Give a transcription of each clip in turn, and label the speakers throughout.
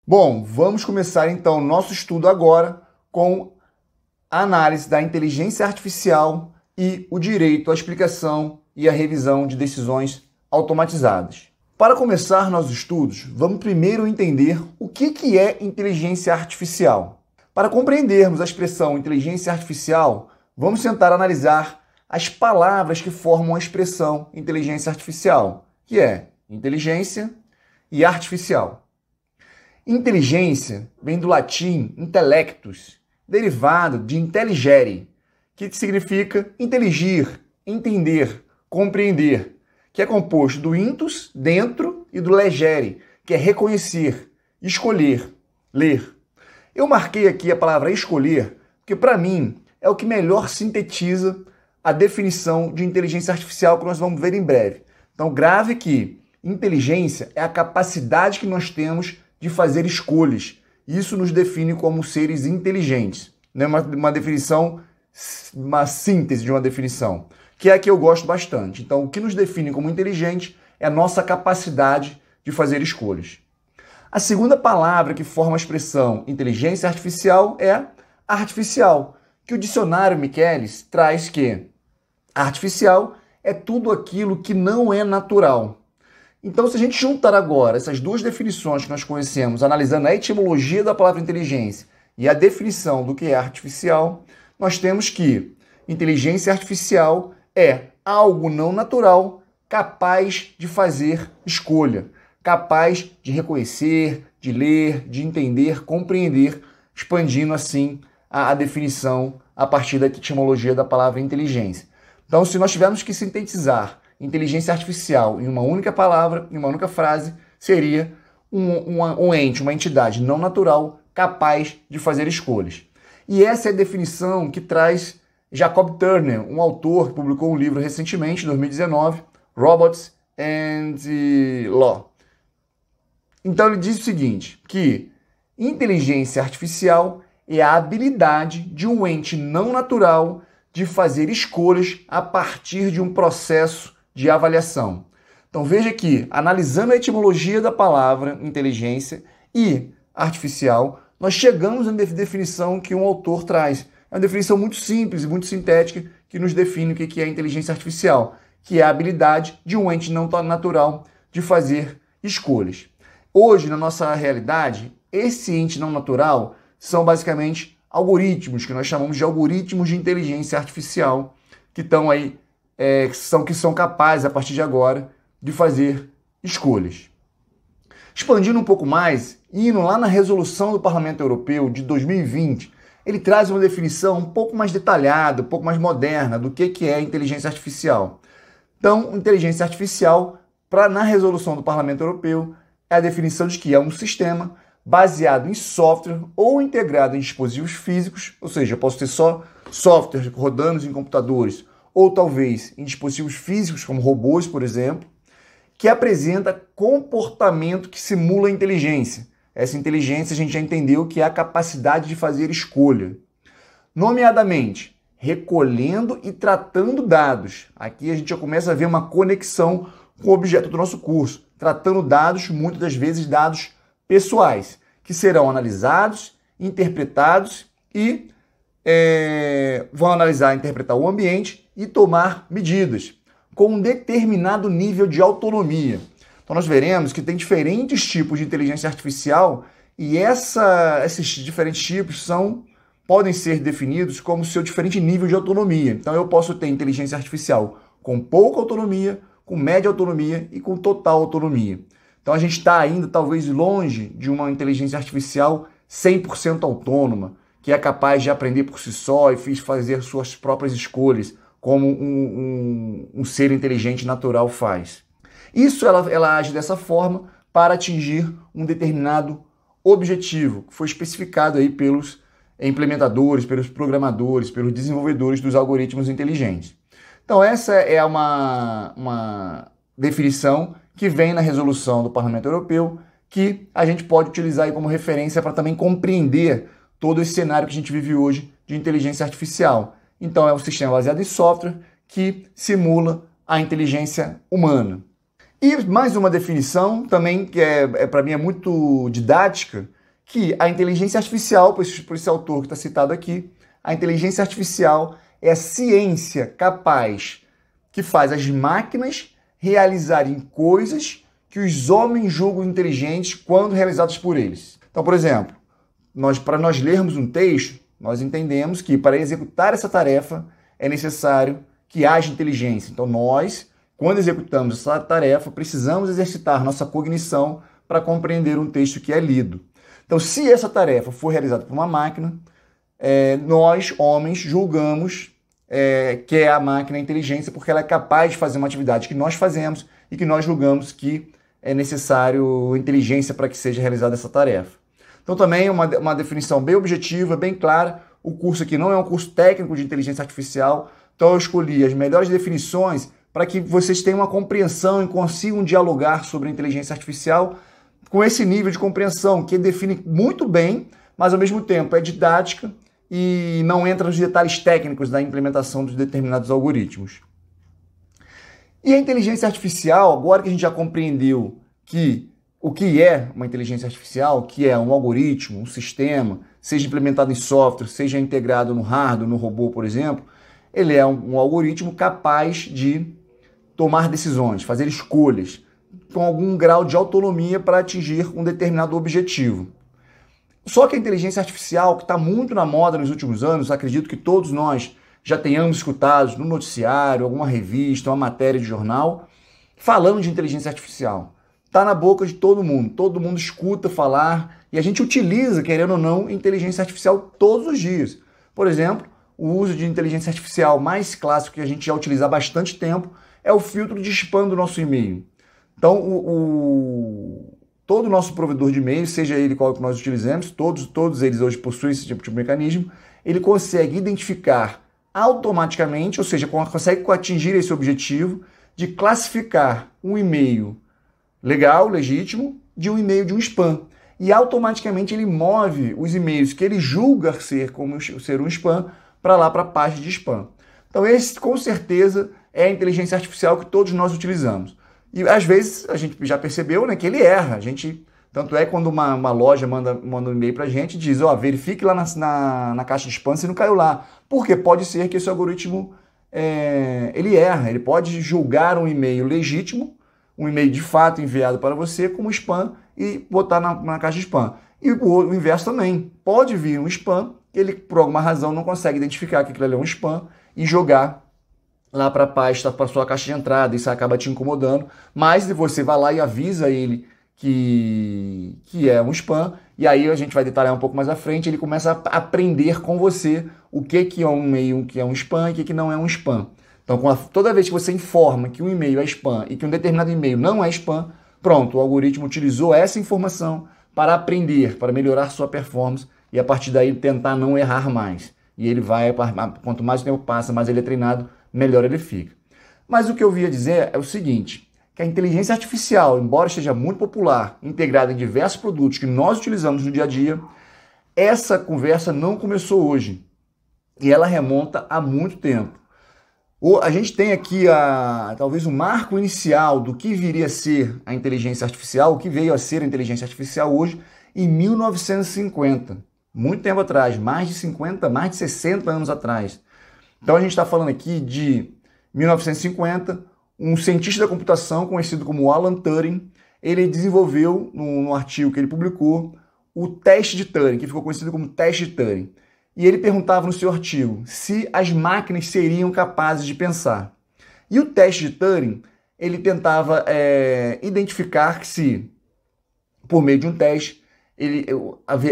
Speaker 1: Bom, vamos começar então nosso estudo agora com a análise da inteligência artificial e o direito à explicação e à revisão de decisões automatizadas. Para começar nossos estudos, vamos primeiro entender o que é inteligência artificial. Para compreendermos a expressão inteligência artificial, vamos tentar analisar as palavras que formam a expressão inteligência artificial, que é inteligência e artificial. Inteligência vem do latim intellectus, derivado de intelligere, que significa inteligir, entender, compreender, que é composto do intus, dentro, e do legere, que é reconhecer, escolher, ler. Eu marquei aqui a palavra escolher, porque para mim é o que melhor sintetiza a definição de inteligência artificial que nós vamos ver em breve. Então grave que inteligência é a capacidade que nós temos de fazer escolhas. Isso nos define como seres inteligentes. Não é uma definição, uma síntese de uma definição, que é a que eu gosto bastante. Então, o que nos define como inteligente é a nossa capacidade de fazer escolhas. A segunda palavra que forma a expressão inteligência artificial é artificial, que o dicionário Michaelis traz que artificial é tudo aquilo que não é natural. Então, se a gente juntar agora essas duas definições que nós conhecemos, analisando a etimologia da palavra inteligência e a definição do que é artificial, nós temos que inteligência artificial é algo não natural capaz de fazer escolha, capaz de reconhecer, de ler, de entender, compreender, expandindo assim a definição a partir da etimologia da palavra inteligência. Então, se nós tivermos que sintetizar inteligência artificial em uma única palavra, em uma única frase, seria um ente, uma entidade não natural capaz de fazer escolhas. E essa é a definição que traz Jacob Turner, um autor que publicou um livro recentemente, em 2019, Robots and Law. Então ele diz o seguinte, que inteligência artificial é a habilidade de um ente não natural de fazer escolhas a partir de um processo de avaliação. Então veja que, analisando a etimologia da palavra inteligência e artificial, nós chegamos na definição que um autor traz. É uma definição muito simples e muito sintética que nos define o que é inteligência artificial, que é a habilidade de um ente não natural de fazer escolhas. Hoje, na nossa realidade, esse ente não natural são basicamente algoritmos, que nós chamamos de algoritmos de inteligência artificial, que estão aí que são capazes, a partir de agora, de fazer escolhas. Expandindo um pouco mais, indo lá na resolução do Parlamento Europeu de 2020, ele traz uma definição um pouco mais detalhada, um pouco mais moderna do que é inteligência artificial. Então, inteligência artificial, na resolução do Parlamento Europeu, é a definição de que é um sistema baseado em software ou integrado em dispositivos físicos, ou seja, eu posso ter só software rodando em computadores, ou talvez em dispositivos físicos, como robôs, por exemplo, que apresenta comportamento que simula a inteligência. Essa inteligência a gente já entendeu que é a capacidade de fazer escolha. Nomeadamente, recolhendo e tratando dados. Aqui a gente já começa a ver uma conexão com o objeto do nosso curso, tratando dados, muitas das vezes dados pessoais, que serão analisados, interpretados e vão analisar e interpretar o ambiente e tomar medidas com um determinado nível de autonomia. Então nós veremos que tem diferentes tipos de inteligência artificial e esses diferentes tipos podem ser definidos como seu diferente nível de autonomia. Então eu posso ter inteligência artificial com pouca autonomia, com média autonomia e com total autonomia. Então a gente está ainda talvez longe de uma inteligência artificial 100% autônoma, que é capaz de aprender por si só e fazer suas próprias escolhas, como um ser inteligente natural faz. Isso ela age dessa forma para atingir um determinado objetivo, que foi especificado aí pelos implementadores, pelos programadores, pelos desenvolvedores dos algoritmos inteligentes. Então essa é uma definição que vem na resolução do Parlamento Europeu, que a gente pode utilizar aí como referência para também compreender todo esse cenário que a gente vive hoje de inteligência artificial. Então é um sistema baseado em software que simula a inteligência humana. E mais uma definição também que para mim é muito didática, que a inteligência artificial, por esse autor que está citado aqui, a inteligência artificial é a ciência capaz que faz as máquinas realizarem coisas que os homens julgam inteligentes quando realizadas por eles. Então, por exemplo, para nós lermos um texto, nós entendemos que para executar essa tarefa é necessário que haja inteligência. Então, nós, quando executamos essa tarefa, precisamos exercitar nossa cognição para compreender um texto que é lido. Então, se essa tarefa for realizada por uma máquina, nós, homens, julgamos que é a máquina a inteligência porque ela é capaz de fazer uma atividade que nós fazemos e que nós julgamos que é necessário inteligência para que seja realizada essa tarefa. Então, também uma definição bem objetiva, bem clara. O curso aqui não é um curso técnico de inteligência artificial, então eu escolhi as melhores definições para que vocês tenham uma compreensão e consigam dialogar sobre a inteligência artificial com esse nível de compreensão, que define muito bem, mas ao mesmo tempo é didática e não entra nos detalhes técnicos da implementação de determinados algoritmos. E a inteligência artificial, agora que a gente já compreendeu o que é uma inteligência artificial, que é um algoritmo, um sistema, seja implementado em software, seja integrado no hardware, no robô, por exemplo, ele é um algoritmo capaz de tomar decisões, fazer escolhas, com algum grau de autonomia para atingir um determinado objetivo. Só que a inteligência artificial, que está muito na moda nos últimos anos, acredito que todos nós já tenhamos escutado no noticiário, alguma revista, uma matéria de jornal, falando de inteligência artificial. Está na boca de todo mundo escuta falar e a gente utiliza, querendo ou não, inteligência artificial todos os dias. Por exemplo, o uso de inteligência artificial mais clássico que a gente já utiliza há bastante tempo é o filtro de spam do nosso e-mail. Então, todo o nosso provedor de e-mail, seja ele qual que nós utilizemos, todos eles hoje possuem esse tipo de mecanismo, ele consegue identificar automaticamente, ou seja, consegue atingir esse objetivo de classificar um e-mail legal, legítimo, de um e-mail de um spam. E automaticamente ele move os e-mails que ele julga ser um spam para lá para a página de spam. Então esse com certeza é a inteligência artificial que todos nós utilizamos. E às vezes a gente já percebeu, né, que ele erra. Tanto é quando uma loja manda um e-mail para a gente e diz, verifique lá na caixa de spam se não caiu lá. Porque pode ser que esse algoritmo ele erra, ele pode julgar um e-mail legítimo, um e-mail de fato enviado para você como spam e botar na caixa de spam. E o inverso também. Pode vir um spam que ele, por alguma razão, não consegue identificar que aquilo ali é um spam e jogar lá para a pasta, para a sua caixa de entrada. Isso acaba te incomodando. Mas você vai lá e avisa ele que é um spam. E aí a gente vai detalhar um pouco mais à frente. Ele começa a aprender com você o que é um e-mail que é um spam e o que não é um spam. Então, toda vez que você informa que um e-mail é spam e que um determinado e-mail não é spam, pronto, o algoritmo utilizou essa informação para aprender, para melhorar sua performance e a partir daí tentar não errar mais. E ele vai, quanto mais o tempo passa, mais ele é treinado, melhor ele fica. Mas o que eu via dizer é o seguinte, que a inteligência artificial, embora esteja muito popular, integrada em diversos produtos que nós utilizamos no dia a dia, essa conversa não começou hoje. E ela remonta a muito tempo. A gente tem aqui talvez o marco inicial do que viria a ser a inteligência artificial, o que veio a ser a inteligência artificial hoje, em 1950. Muito tempo atrás, mais de 60 anos atrás. Então a gente está falando aqui de 1950, um cientista da computação conhecido como Alan Turing, ele desenvolveu, no artigo que ele publicou, o teste de Turing, que ficou conhecido como teste de Turing. E ele perguntava no seu artigo se as máquinas seriam capazes de pensar. E o teste de Turing, ele tentava identificar se, por meio de um teste,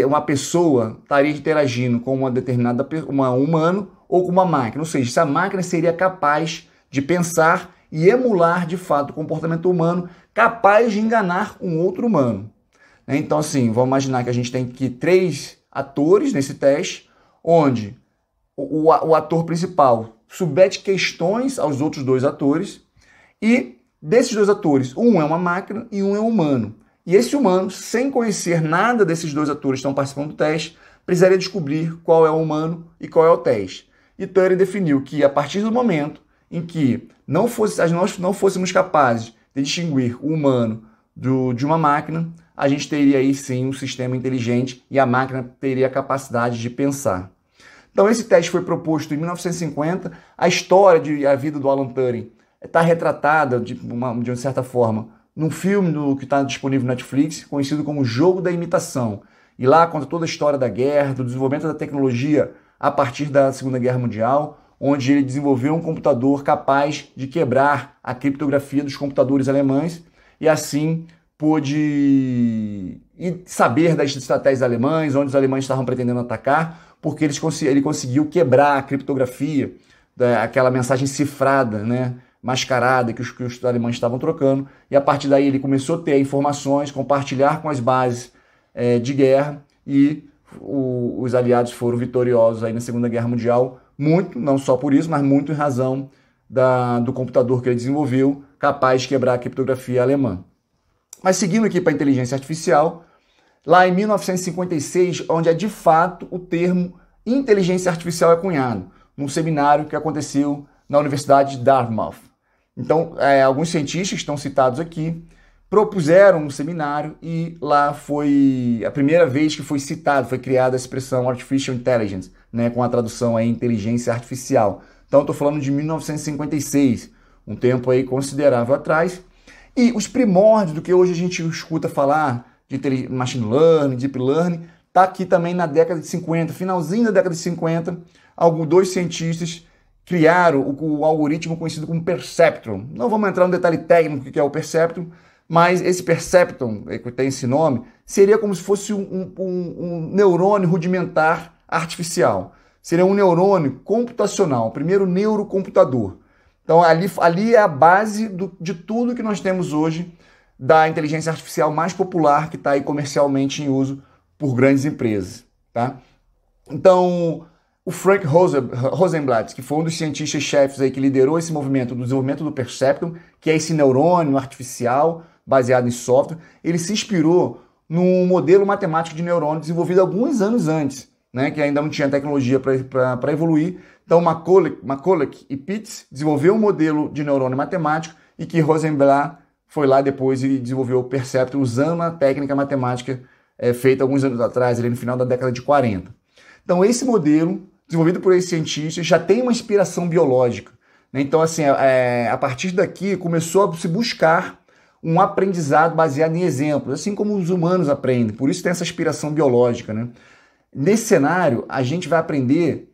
Speaker 1: uma pessoa estaria interagindo com um humano ou com uma máquina. Ou seja, se a máquina seria capaz de pensar e emular, de fato, o comportamento humano, capaz de enganar um outro humano. Então, assim, vamos imaginar que a gente tem aqui 3 atores nesse teste, onde o ator principal submete questões aos outros 2 atores e desses 2 atores, um é uma máquina e um é um humano. E esse humano, sem conhecer nada desses 2 atores que estão participando do teste, precisaria descobrir qual é o humano e qual é o teste. E Turing definiu que a partir do momento em que nós não fôssemos capazes de distinguir o humano de uma máquina, a gente teria aí sim um sistema inteligente e a máquina teria a capacidade de pensar. Então esse teste foi proposto em 1950, a história a vida do Alan Turing está retratada de uma certa forma num filme que está disponível no Netflix, conhecido como Jogo da Imitação. E lá conta toda a história da guerra, do desenvolvimento da tecnologia a partir da Segunda Guerra Mundial, onde ele desenvolveu um computador capaz de quebrar a criptografia dos computadores alemães e assim pôde saber das estratégias alemãs, onde os alemães estavam pretendendo atacar, porque ele conseguiu quebrar a criptografia, aquela mensagem cifrada, né, mascarada que os alemães estavam trocando, e a partir daí ele começou a ter informações, compartilhar com as bases de guerra, e os aliados foram vitoriosos aí na Segunda Guerra Mundial, muito, não só por isso, mas muito em razão do computador que ele desenvolveu, capaz de quebrar a criptografia alemã. Mas seguindo aqui para a inteligência artificial, lá em 1956, onde é de fato o termo inteligência artificial é cunhado, num seminário que aconteceu na Universidade de Dartmouth. Então, alguns cientistas que estão citados aqui propuseram um seminário e lá foi a primeira vez que foi criada a expressão Artificial Intelligence, né, com a tradução aí inteligência artificial. Então, estou falando de 1956, um tempo aí considerável atrás. E os primórdios do que hoje a gente escuta falar de machine learning, deep learning, está aqui também na década de 50, finalzinho da década de 50, dois cientistas criaram o algoritmo conhecido como Perceptron. Não vamos entrar no detalhe técnico do que é o Perceptron, mas esse Perceptron, que tem esse nome, seria como se fosse um neurônio rudimentar artificial. Seria um neurônio computacional, o primeiro neurocomputador. Então, ali é a base de tudo que nós temos hoje da inteligência artificial mais popular que está aí comercialmente em uso por grandes empresas. Tá? Então, o Frank Rosenblatt, que foi um dos cientistas-chefes aí que liderou esse movimento do desenvolvimento do Perceptron, que é esse neurônio artificial baseado em software, ele se inspirou num modelo matemático de neurônio desenvolvido alguns anos antes, né, que ainda não tinha tecnologia para evoluir. Então, McCulloch e Pitts desenvolveu um modelo de neurônio matemático e que Rosenblatt foi lá depois e desenvolveu o Perceptron usando a técnica matemática feita alguns anos atrás, ali no final da década de 40. Então, esse modelo, desenvolvido por esses cientistas, já tem uma inspiração biológica. Né? Então, assim, a partir daqui começou a se buscar um aprendizado baseado em exemplos, assim como os humanos aprendem. Por isso tem essa inspiração biológica. Né? Nesse cenário, a gente vai aprender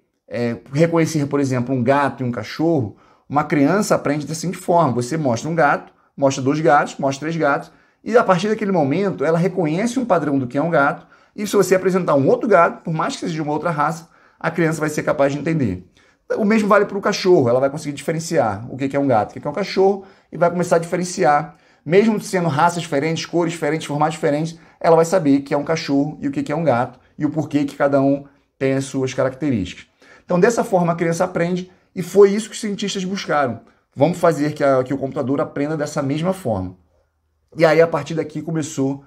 Speaker 1: reconhecer, por exemplo, um gato e um cachorro. Uma criança aprende da seguinte forma: você mostra um gato, mostra 2 gatos, mostra 3 gatos, e a partir daquele momento ela reconhece um padrão do que é um gato, e se você apresentar um outro gato, por mais que seja de uma outra raça, a criança vai ser capaz de entender. O mesmo vale para o cachorro, ela vai conseguir diferenciar o que é um gato, o que é um cachorro, e vai começar a diferenciar. Mesmo sendo raças diferentes, cores diferentes, formatos diferentes, ela vai saber que é um cachorro e o que é um gato, e o porquê que cada um tem as suas características. Então, dessa forma, a criança aprende, e foi isso que os cientistas buscaram. Vamos fazer que o computador aprenda dessa mesma forma. E aí, a partir daqui, começou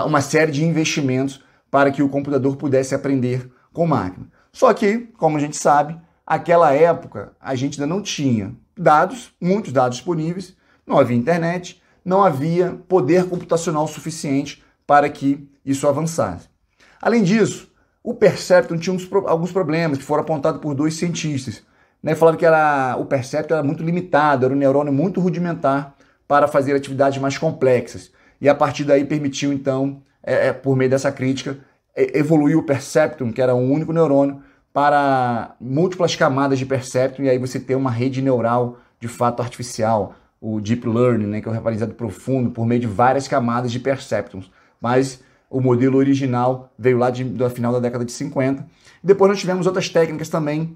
Speaker 1: uma série de investimentos para que o computador pudesse aprender com máquina. Só que, como a gente sabe, naquela época, a gente ainda não tinha dados, muitos dados disponíveis, não havia internet, não havia poder computacional suficiente para que isso avançasse. Além disso, o Perceptron tinha alguns problemas que foram apontados por 2 cientistas. Né? Falaram que o Perceptron era muito limitado, era um neurônio muito rudimentar para fazer atividades mais complexas. E a partir daí permitiu, então, por meio dessa crítica, evoluir o Perceptron, que era um único neurônio, para múltiplas camadas de Perceptron, e aí você tem uma rede neural, de fato, artificial, o Deep Learning, né, que é o aprendizado profundo, por meio de várias camadas de Perceptrons. Mas o modelo original veio lá do final da década de 50. Depois nós tivemos outras técnicas também,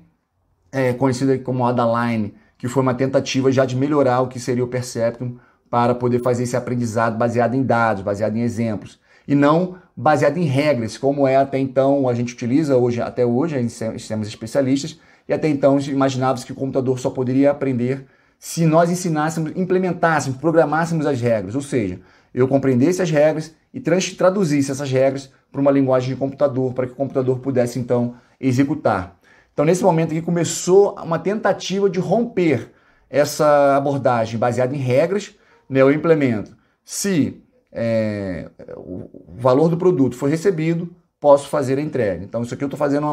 Speaker 1: conhecidas como Adaline, que foi uma tentativa já de melhorar o que seria o Perceptron para poder fazer esse aprendizado baseado em dados, baseado em exemplos, e não baseado em regras, como até então a gente utiliza até hoje em sistemas especialistas, e até então imaginava-se que o computador só poderia aprender se nós ensinássemos, implementássemos, programássemos as regras, ou seja, eu compreendesse as regras e traduzisse essas regras para uma linguagem de computador, para que o computador pudesse, então, executar. Então, nesse momento aqui, começou uma tentativa de romper essa abordagem baseada em regras. Né, eu implemento. Se o valor do produto foi recebido, posso fazer a entrega. Então, isso aqui eu estou fazendo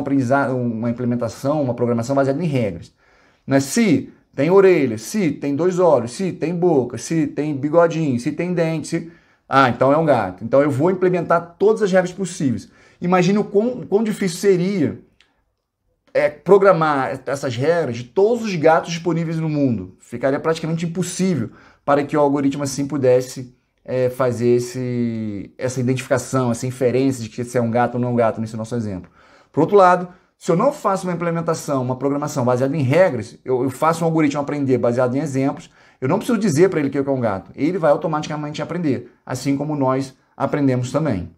Speaker 1: uma implementação, uma programação baseada em regras. Não é se tem orelha, se tem 2 olhos, se tem boca, se tem bigodinho, se tem dente, se... então é um gato. Então eu vou implementar todas as regras possíveis. Imagine o quão difícil seria programar essas regras de todos os gatos disponíveis no mundo. Ficaria praticamente impossível para que o algoritmo assim pudesse fazer essa identificação, essa inferência de que se é um gato ou não é um gato nesse nosso exemplo. Por outro lado, se eu não faço uma implementação, uma programação baseada em regras, eu faço um algoritmo aprender baseado em exemplos, eu não preciso dizer para ele que é um gato. Ele vai automaticamente aprender, assim como nós aprendemos também.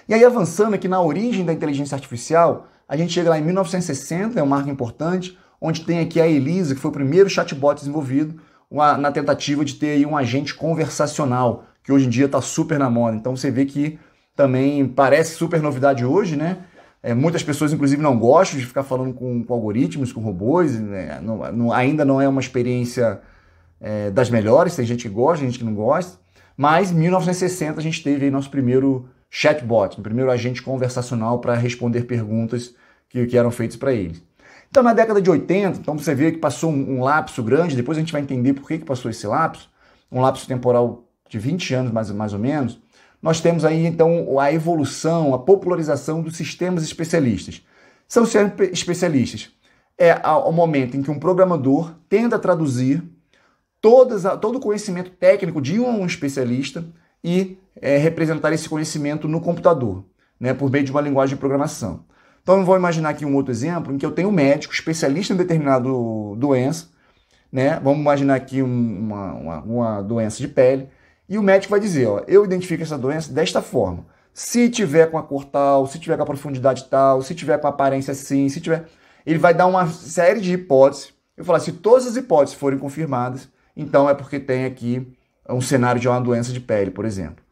Speaker 1: E aí, avançando aqui na origem da inteligência artificial, a gente chega lá em 1960, é um marco importante, onde tem aqui a Elisa, que foi o primeiro chatbot desenvolvido na tentativa de ter aí um agente conversacional, que hoje em dia está super na moda. Então você vê que também parece super novidade hoje, né? Muitas pessoas, inclusive, não gostam de ficar falando com algoritmos, com robôs, né? Ainda não é uma experiência das melhores, tem gente que gosta, tem gente que não gosta, mas em 1960 a gente teve aí nosso primeiro chatbot, o primeiro agente conversacional para responder perguntas que eram feitas para eles. Então, na década de 80, então você vê que passou um lapso grande, depois a gente vai entender por que passou esse lapso, um lapso temporal de 20 anos mais ou menos. Nós temos aí, então, a evolução, a popularização dos sistemas especialistas. São sistemas especialistas. É o momento em que um programador tenta traduzir todo o conhecimento técnico de um especialista e representar esse conhecimento no computador, né, por meio de uma linguagem de programação. Então, eu vou imaginar aqui um outro exemplo em que eu tenho um médico especialista em determinada doença, né? Vamos imaginar aqui uma doença de pele, e o médico vai dizer, eu identifico essa doença desta forma. Se tiver com a cor tal, se tiver com a profundidade tal, se tiver com a aparência assim, se tiver... Ele vai dar uma série de hipóteses. Eu vou falar, se todas as hipóteses forem confirmadas, então é porque tem aqui um cenário de uma doença de pele, por exemplo.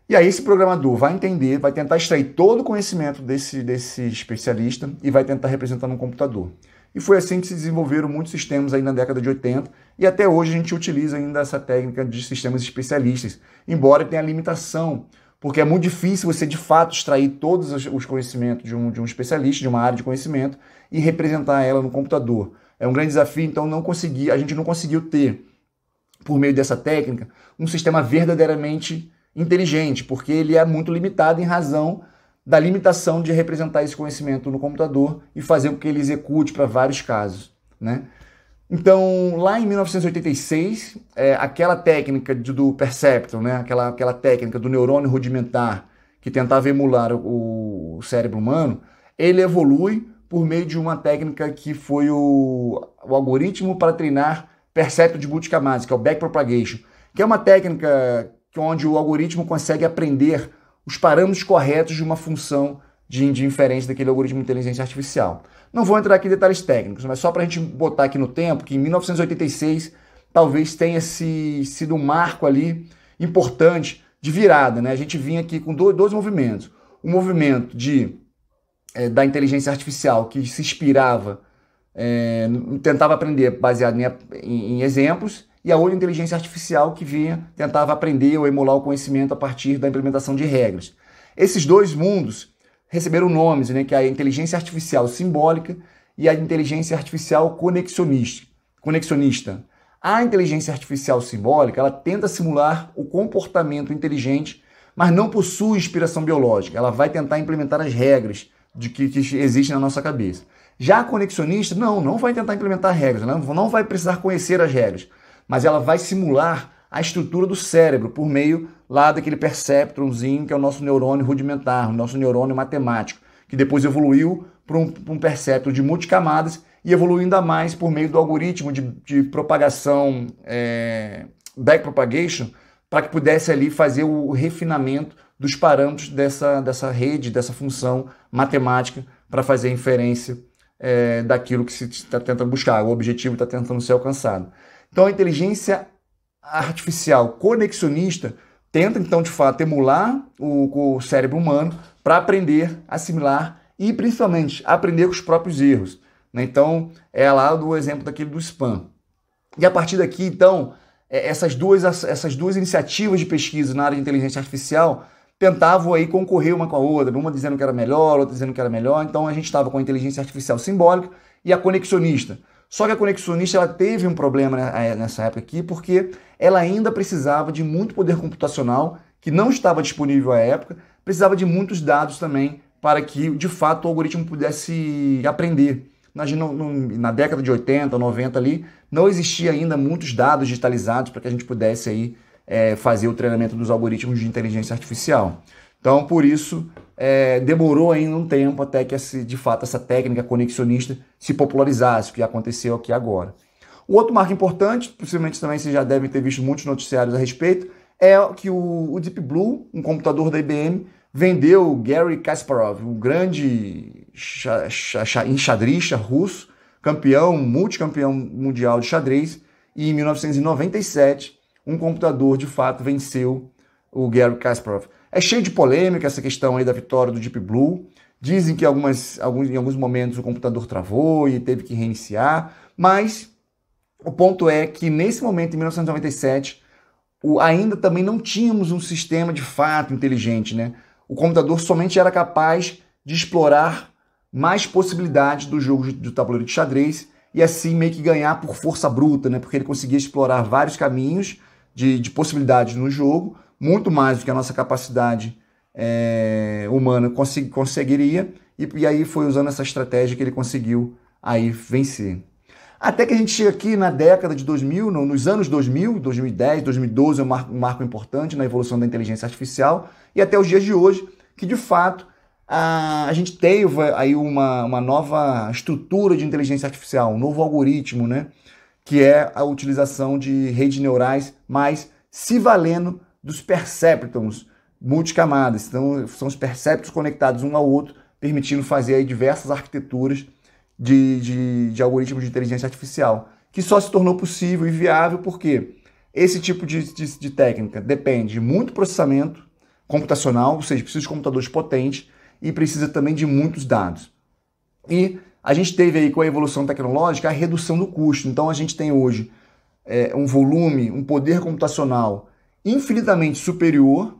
Speaker 1: E aí esse programador vai entender, vai tentar extrair todo o conhecimento desse especialista e vai tentar representar no computador. E foi assim que se desenvolveram muitos sistemas aí na década de 80 e até hoje a gente utiliza ainda essa técnica de sistemas especialistas, embora tenha limitação, porque é muito difícil você de fato extrair todos os conhecimentos de um especialista, de uma área de conhecimento e representar ela no computador. É um grande desafio, então a gente não conseguiu ter, por meio dessa técnica, um sistema verdadeiramente inteligente, porque ele é muito limitado em razão da limitação de representar esse conhecimento no computador e fazer com que ele execute para vários casos, né? Então, lá em 1986, aquela técnica do perceptron, né? aquela técnica do neurônio rudimentar que tentava emular o cérebro humano, ele evolui por meio de uma técnica que foi o algoritmo para treinar perceptron de multicamadas, que é o backpropagation, que é uma técnica onde o algoritmo consegue aprender os parâmetros corretos de uma função de inferência daquele algoritmo de inteligência artificial. Não vou entrar aqui em detalhes técnicos, mas só para a gente botar aqui no tempo que em 1986 talvez tenha sido um marco ali importante de virada, né? A gente vinha aqui com dois movimentos. Um movimento da inteligência artificial que se inspirava, tentava aprender baseado em exemplos, e a outra inteligência artificial que tentava aprender ou emular o conhecimento a partir da implementação de regras. Esses dois mundos receberam nomes, né, que é a inteligência artificial simbólica e a inteligência artificial conexionista. A inteligência artificial simbólica, ela tenta simular o comportamento inteligente, mas não possui inspiração biológica. Ela vai tentar implementar as regras que existem na nossa cabeça. Já a conexionista, não vai tentar implementar regras, ela não vai precisar conhecer as regras, mas ela vai simular a estrutura do cérebro por meio lá daquele perceptronzinho que é o nosso neurônio rudimentar, o nosso neurônio matemático, que depois evoluiu para um perceptron de multicamadas e evoluiu ainda mais por meio do algoritmo de propagação, backpropagation, para que pudesse ali fazer o refinamento dos parâmetros dessa rede, dessa função matemática para fazer a inferência daquilo que se está tentando buscar, o objetivo está tentando ser alcançado. Então a inteligência artificial conexionista tenta então de fato emular o cérebro humano para aprender, assimilar e principalmente aprender com os próprios erros, né? Então é lá do exemplo daquele do spam. E a partir daqui então essas duas iniciativas de pesquisa na área de inteligência artificial tentavam aí concorrer uma com a outra, uma dizendo que era melhor, outra dizendo que era melhor. Então a gente estava com a inteligência artificial simbólica e a conexionista. Só que a conexionista ela teve um problema nessa época aqui, porque ela ainda precisava de muito poder computacional, que não estava disponível à época, precisava de muitos dados também para que, de fato, o algoritmo pudesse aprender. Na década de 80, 90 ali, não existia ainda muitos dados digitalizados para que a gente pudesse aí, fazer o treinamento dos algoritmos de inteligência artificial. Então, por isso, demorou ainda um tempo até que, de fato, essa técnica conexionista se popularizasse, o que aconteceu aqui agora. O outro marco importante, possivelmente também vocês já devem ter visto muitos noticiários a respeito, é que o Deep Blue, um computador da IBM, vendeu o Garry Kasparov, um grande enxadrista russo, multicampeão mundial de xadrez, e em 1997 um computador de fato venceu o Garry Kasparov. É cheio de polêmica essa questão aí da vitória do Deep Blue. Dizem que em alguns momentos o computador travou e teve que reiniciar, mas o ponto é que nesse momento, em 1997, ainda também não tínhamos um sistema de fato inteligente, né? O computador somente era capaz de explorar mais possibilidades do jogo do tabuleiro de xadrez e assim meio que ganhar por força bruta, né? Porque ele conseguia explorar vários caminhos de possibilidades no jogo, muito mais do que a nossa capacidade humana conseguiria, e aí foi usando essa estratégia que ele conseguiu aí vencer. Até que a gente chega aqui na década de 2000, nos anos 2000, 2010, 2012 é um marco importante na evolução da inteligência artificial, e até os dias de hoje, que de fato a gente teve aí uma nova estrutura de inteligência artificial, um novo algoritmo, né, que é a utilização de redes neurais, mas se valendo dos perceptrons multicamadas. Então, são os perceptrons conectados um ao outro, permitindo fazer aí diversas arquiteturas de algoritmos de inteligência artificial, que só se tornou possível e viável porque esse tipo de técnica depende de muito processamento computacional, ou seja, precisa de computadores potentes e precisa também de muitos dados. E a gente teve aí com a evolução tecnológica a redução do custo. Então a gente tem hoje um volume, um poder computacional infinitamente superior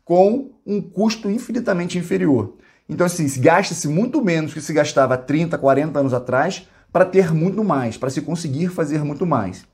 Speaker 1: com um custo infinitamente inferior. Então, assim, gasta-se muito menos que se gastava 30, 40 anos atrás para ter muito mais, para se conseguir fazer muito mais.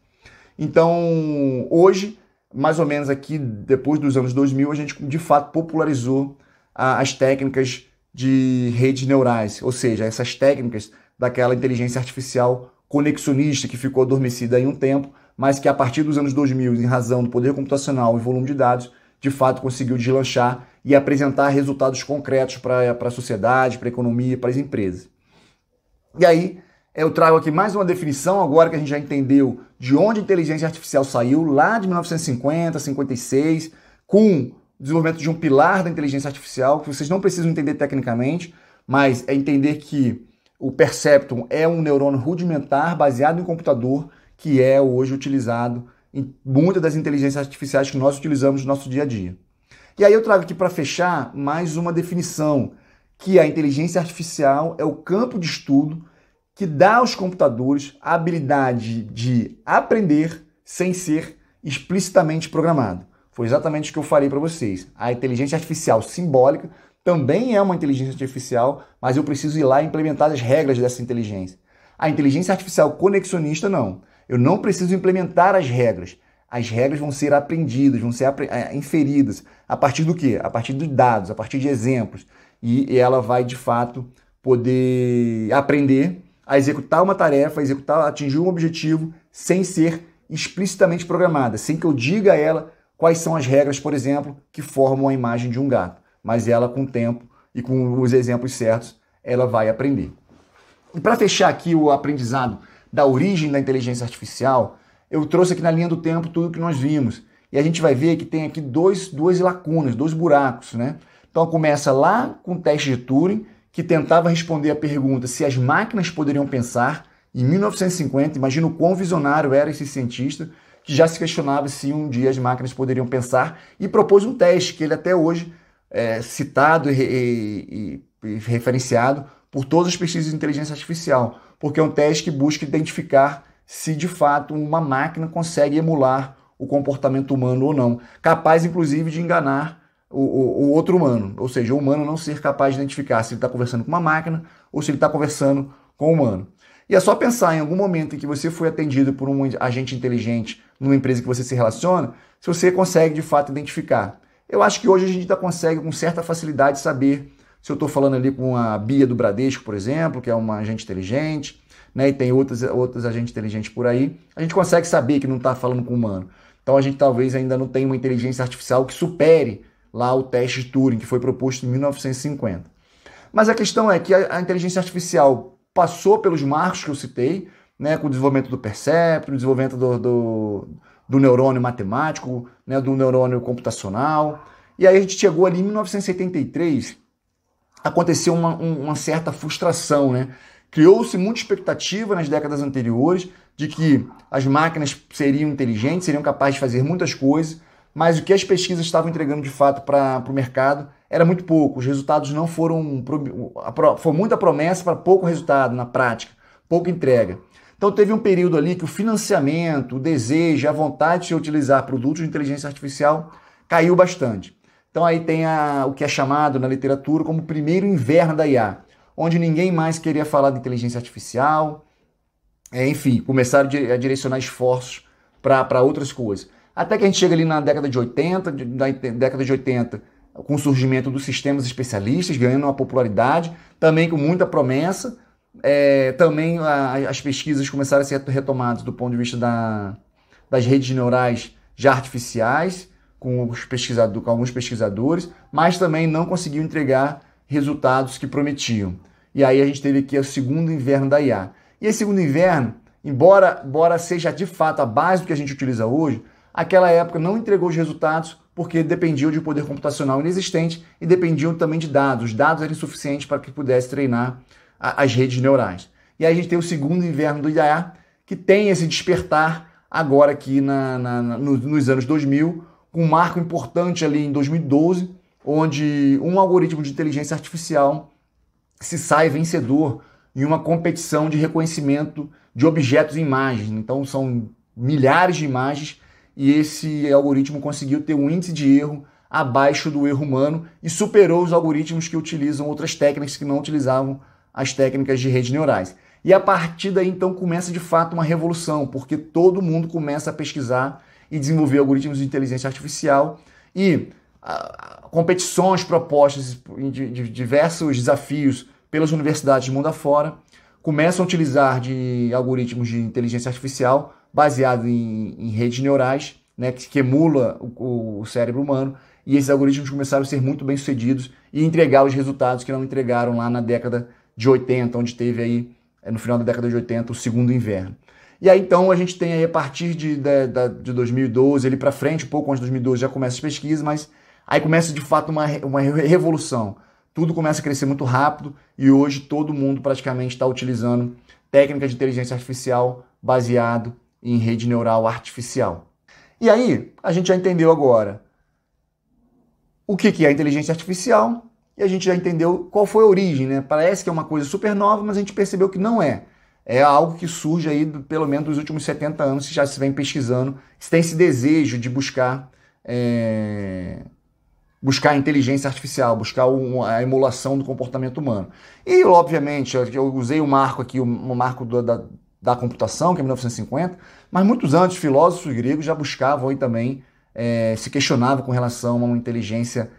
Speaker 1: Então, hoje, mais ou menos aqui, depois dos anos 2000, a gente, de fato, popularizou as técnicas de redes neurais, ou seja, essas técnicas daquela inteligência artificial conexionista que ficou adormecida aí um tempo, mas que a partir dos anos 2000, em razão do poder computacional e volume de dados, de fato conseguiu deslanchar e apresentar resultados concretos para a sociedade, para a economia, para as empresas. E aí, eu trago aqui mais uma definição, agora que a gente já entendeu de onde a inteligência artificial saiu, lá de 1950, 56, com o desenvolvimento de um pilar da inteligência artificial, que vocês não precisam entender tecnicamente, mas é entender que o perceptron é um neurônio rudimentar baseado em computador, que é hoje utilizado em muitas das inteligências artificiais que nós utilizamos no nosso dia a dia. E aí eu trago aqui para fechar mais uma definição, que a inteligência artificial é o campo de estudo que dá aos computadores a habilidade de aprender sem ser explicitamente programado. Foi exatamente o que eu falei para vocês. A inteligência artificial simbólica também é uma inteligência artificial, mas eu preciso ir lá e implementar as regras dessa inteligência. A inteligência artificial conexionista não. Eu não preciso implementar as regras. As regras vão ser aprendidas, vão ser inferidas. A partir do quê? A partir de dados, a partir de exemplos. E ela vai, de fato, poder aprender a executar uma tarefa, atingir um objetivo, sem ser explicitamente programada, sem que eu diga a ela quais são as regras, por exemplo, que formam a imagem de um gato. Mas ela, com o tempo e com os exemplos certos, ela vai aprender. E para fechar aqui o aprendizado da origem da inteligência artificial, eu trouxe aqui na linha do tempo tudo que nós vimos. E a gente vai ver que tem aqui duas lacunas, dois buracos, né? Então começa lá com o teste de Turing, que tentava responder a pergunta se as máquinas poderiam pensar. Em 1950, imagina o quão visionário era esse cientista, que já se questionava se um dia as máquinas poderiam pensar, e propôs um teste que ele até hoje é citado e referenciado por todas as pesquisas de inteligência artificial, porque é um teste que busca identificar se de fato uma máquina consegue emular o comportamento humano ou não, capaz inclusive de enganar o outro humano, ou seja, o humano não ser capaz de identificar se ele está conversando com uma máquina ou se ele está conversando com o humano. E é só pensar em algum momento em que você foi atendido por um agente inteligente numa empresa que você se relaciona, se você consegue de fato identificar. Eu acho que hoje a gente já consegue com certa facilidade saber se eu estou falando ali com a Bia do Bradesco, por exemplo, que é uma agente inteligente, né, e tem outros agentes inteligentes por aí, a gente consegue saber que não está falando com um humano. Então a gente talvez ainda não tenha uma inteligência artificial que supere lá o teste de Turing, que foi proposto em 1950. Mas a questão é que a inteligência artificial passou pelos marcos que eu citei, né, com o desenvolvimento do perceptron, o desenvolvimento do neurônio matemático, né, do neurônio computacional. E aí a gente chegou ali em 1973, aconteceu uma certa frustração, né? Criou-se muita expectativa nas décadas anteriores de que as máquinas seriam inteligentes, seriam capazes de fazer muitas coisas, mas o que as pesquisas estavam entregando de fato para o mercado era muito pouco. Os resultados não foram... Foi muita promessa para pouco resultado na prática, pouca entrega. Então teve um período ali que o financiamento, o desejo, a vontade de se utilizar produtos de inteligência artificial caiu bastante. Então aí tem o que é chamado na literatura como o primeiro inverno da IA, onde ninguém mais queria falar de inteligência artificial, enfim, começaram a direcionar esforços para outras coisas. Até que a gente chega ali na década de 80, com o surgimento dos sistemas especialistas, ganhando uma popularidade, também com muita promessa. Também as pesquisas começaram a ser retomadas do ponto de vista das redes neurais já artificiais, com alguns pesquisadores, mas também não conseguiu entregar resultados que prometiam. E aí a gente teve aqui o segundo inverno da IA. E esse segundo inverno, embora seja de fato a base do que a gente utiliza hoje, aquela época não entregou os resultados porque dependiam de poder computacional inexistente e dependiam também de dados. Os dados eram insuficientes para que pudesse treinar as redes neurais. E aí a gente tem o segundo inverno do IA, que tem esse despertar agora aqui nos anos 2000, com um marco importante ali em 2012, onde um algoritmo de inteligência artificial se sai vencedor em uma competição de reconhecimento de objetos em imagens. Então são milhares de imagens e esse algoritmo conseguiu ter um índice de erro abaixo do erro humano e superou os algoritmos que utilizam outras técnicas que não utilizavam as técnicas de redes neurais. E a partir daí, então, começa de fato uma revolução, porque todo mundo começa a pesquisar e desenvolver algoritmos de inteligência artificial e competições propostas de diversos desafios pelas universidades do mundo afora começam a utilizar de algoritmos de inteligência artificial baseado em redes neurais, né, que emula o cérebro humano, e esses algoritmos começaram a ser muito bem sucedidos e entregar os resultados que não entregaram lá na década de 80, onde teve aí, no final da década de 80, o segundo inverno. E aí então a gente tem aí a partir de 2012, ali para frente, um pouco antes de 2012 já começa as pesquisas, mas aí começa de fato uma revolução. Tudo começa a crescer muito rápido e hoje todo mundo praticamente está utilizando técnicas de inteligência artificial baseado em rede neural artificial. E aí a gente já entendeu agora o que é a inteligência artificial e a gente já entendeu qual foi a origem, né? Parece que é uma coisa super nova, mas a gente percebeu que não é. É algo que surge aí pelo menos dos últimos 70 anos, que já se vem pesquisando, se tem esse desejo de buscar a inteligência artificial, buscar a emulação do comportamento humano. E, obviamente, eu usei o marco aqui, o marco da computação, que é 1950, mas muitos antes, filósofos gregos já buscavam e também se questionavam com relação a uma inteligência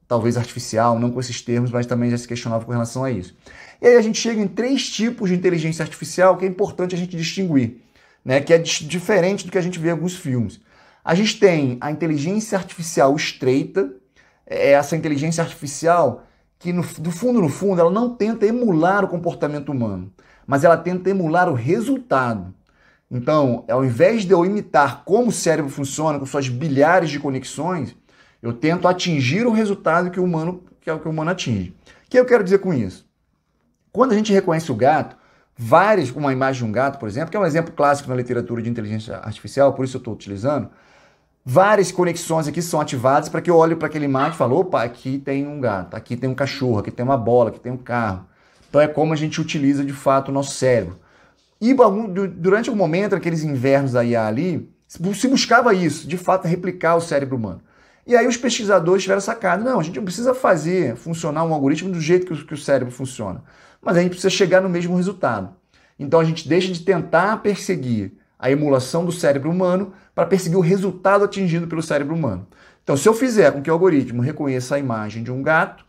Speaker 1: talvez artificial, não com esses termos, mas também já se questionavam com relação a isso. E aí a gente chega em 3 tipos de inteligência artificial que é importante a gente distinguir, né, que é diferente do que a gente vê em alguns filmes. A gente tem a inteligência artificial estreita, essa inteligência artificial que no fundo, ela não tenta emular o comportamento humano, mas ela tenta emular o resultado. Então, ao invés de eu imitar como o cérebro funciona, com suas bilhares de conexões, eu tento atingir o resultado que o humano atinge. O que eu quero dizer com isso? Quando a gente reconhece o gato, uma imagem de um gato, por exemplo, que é um exemplo clássico na literatura de inteligência artificial, por isso eu estou utilizando, várias conexões aqui são ativadas para que eu olhe para aquela imagem e fale, opa, aqui tem um gato, aqui tem um cachorro, aqui tem uma bola, aqui tem um carro. Então é como a gente utiliza de fato o nosso cérebro. E durante o momento, aqueles invernos da IA ali, Se buscava isso, de fato, replicar o cérebro humano. E aí os pesquisadores tiveram sacado, não, a gente não precisa fazer funcionar um algoritmo do jeito que o cérebro funciona, mas a gente precisa chegar no mesmo resultado. Então a gente deixa de tentar perseguir a emulação do cérebro humano para perseguir o resultado atingido pelo cérebro humano. Então se eu fizer com que o algoritmo reconheça a imagem de um gato,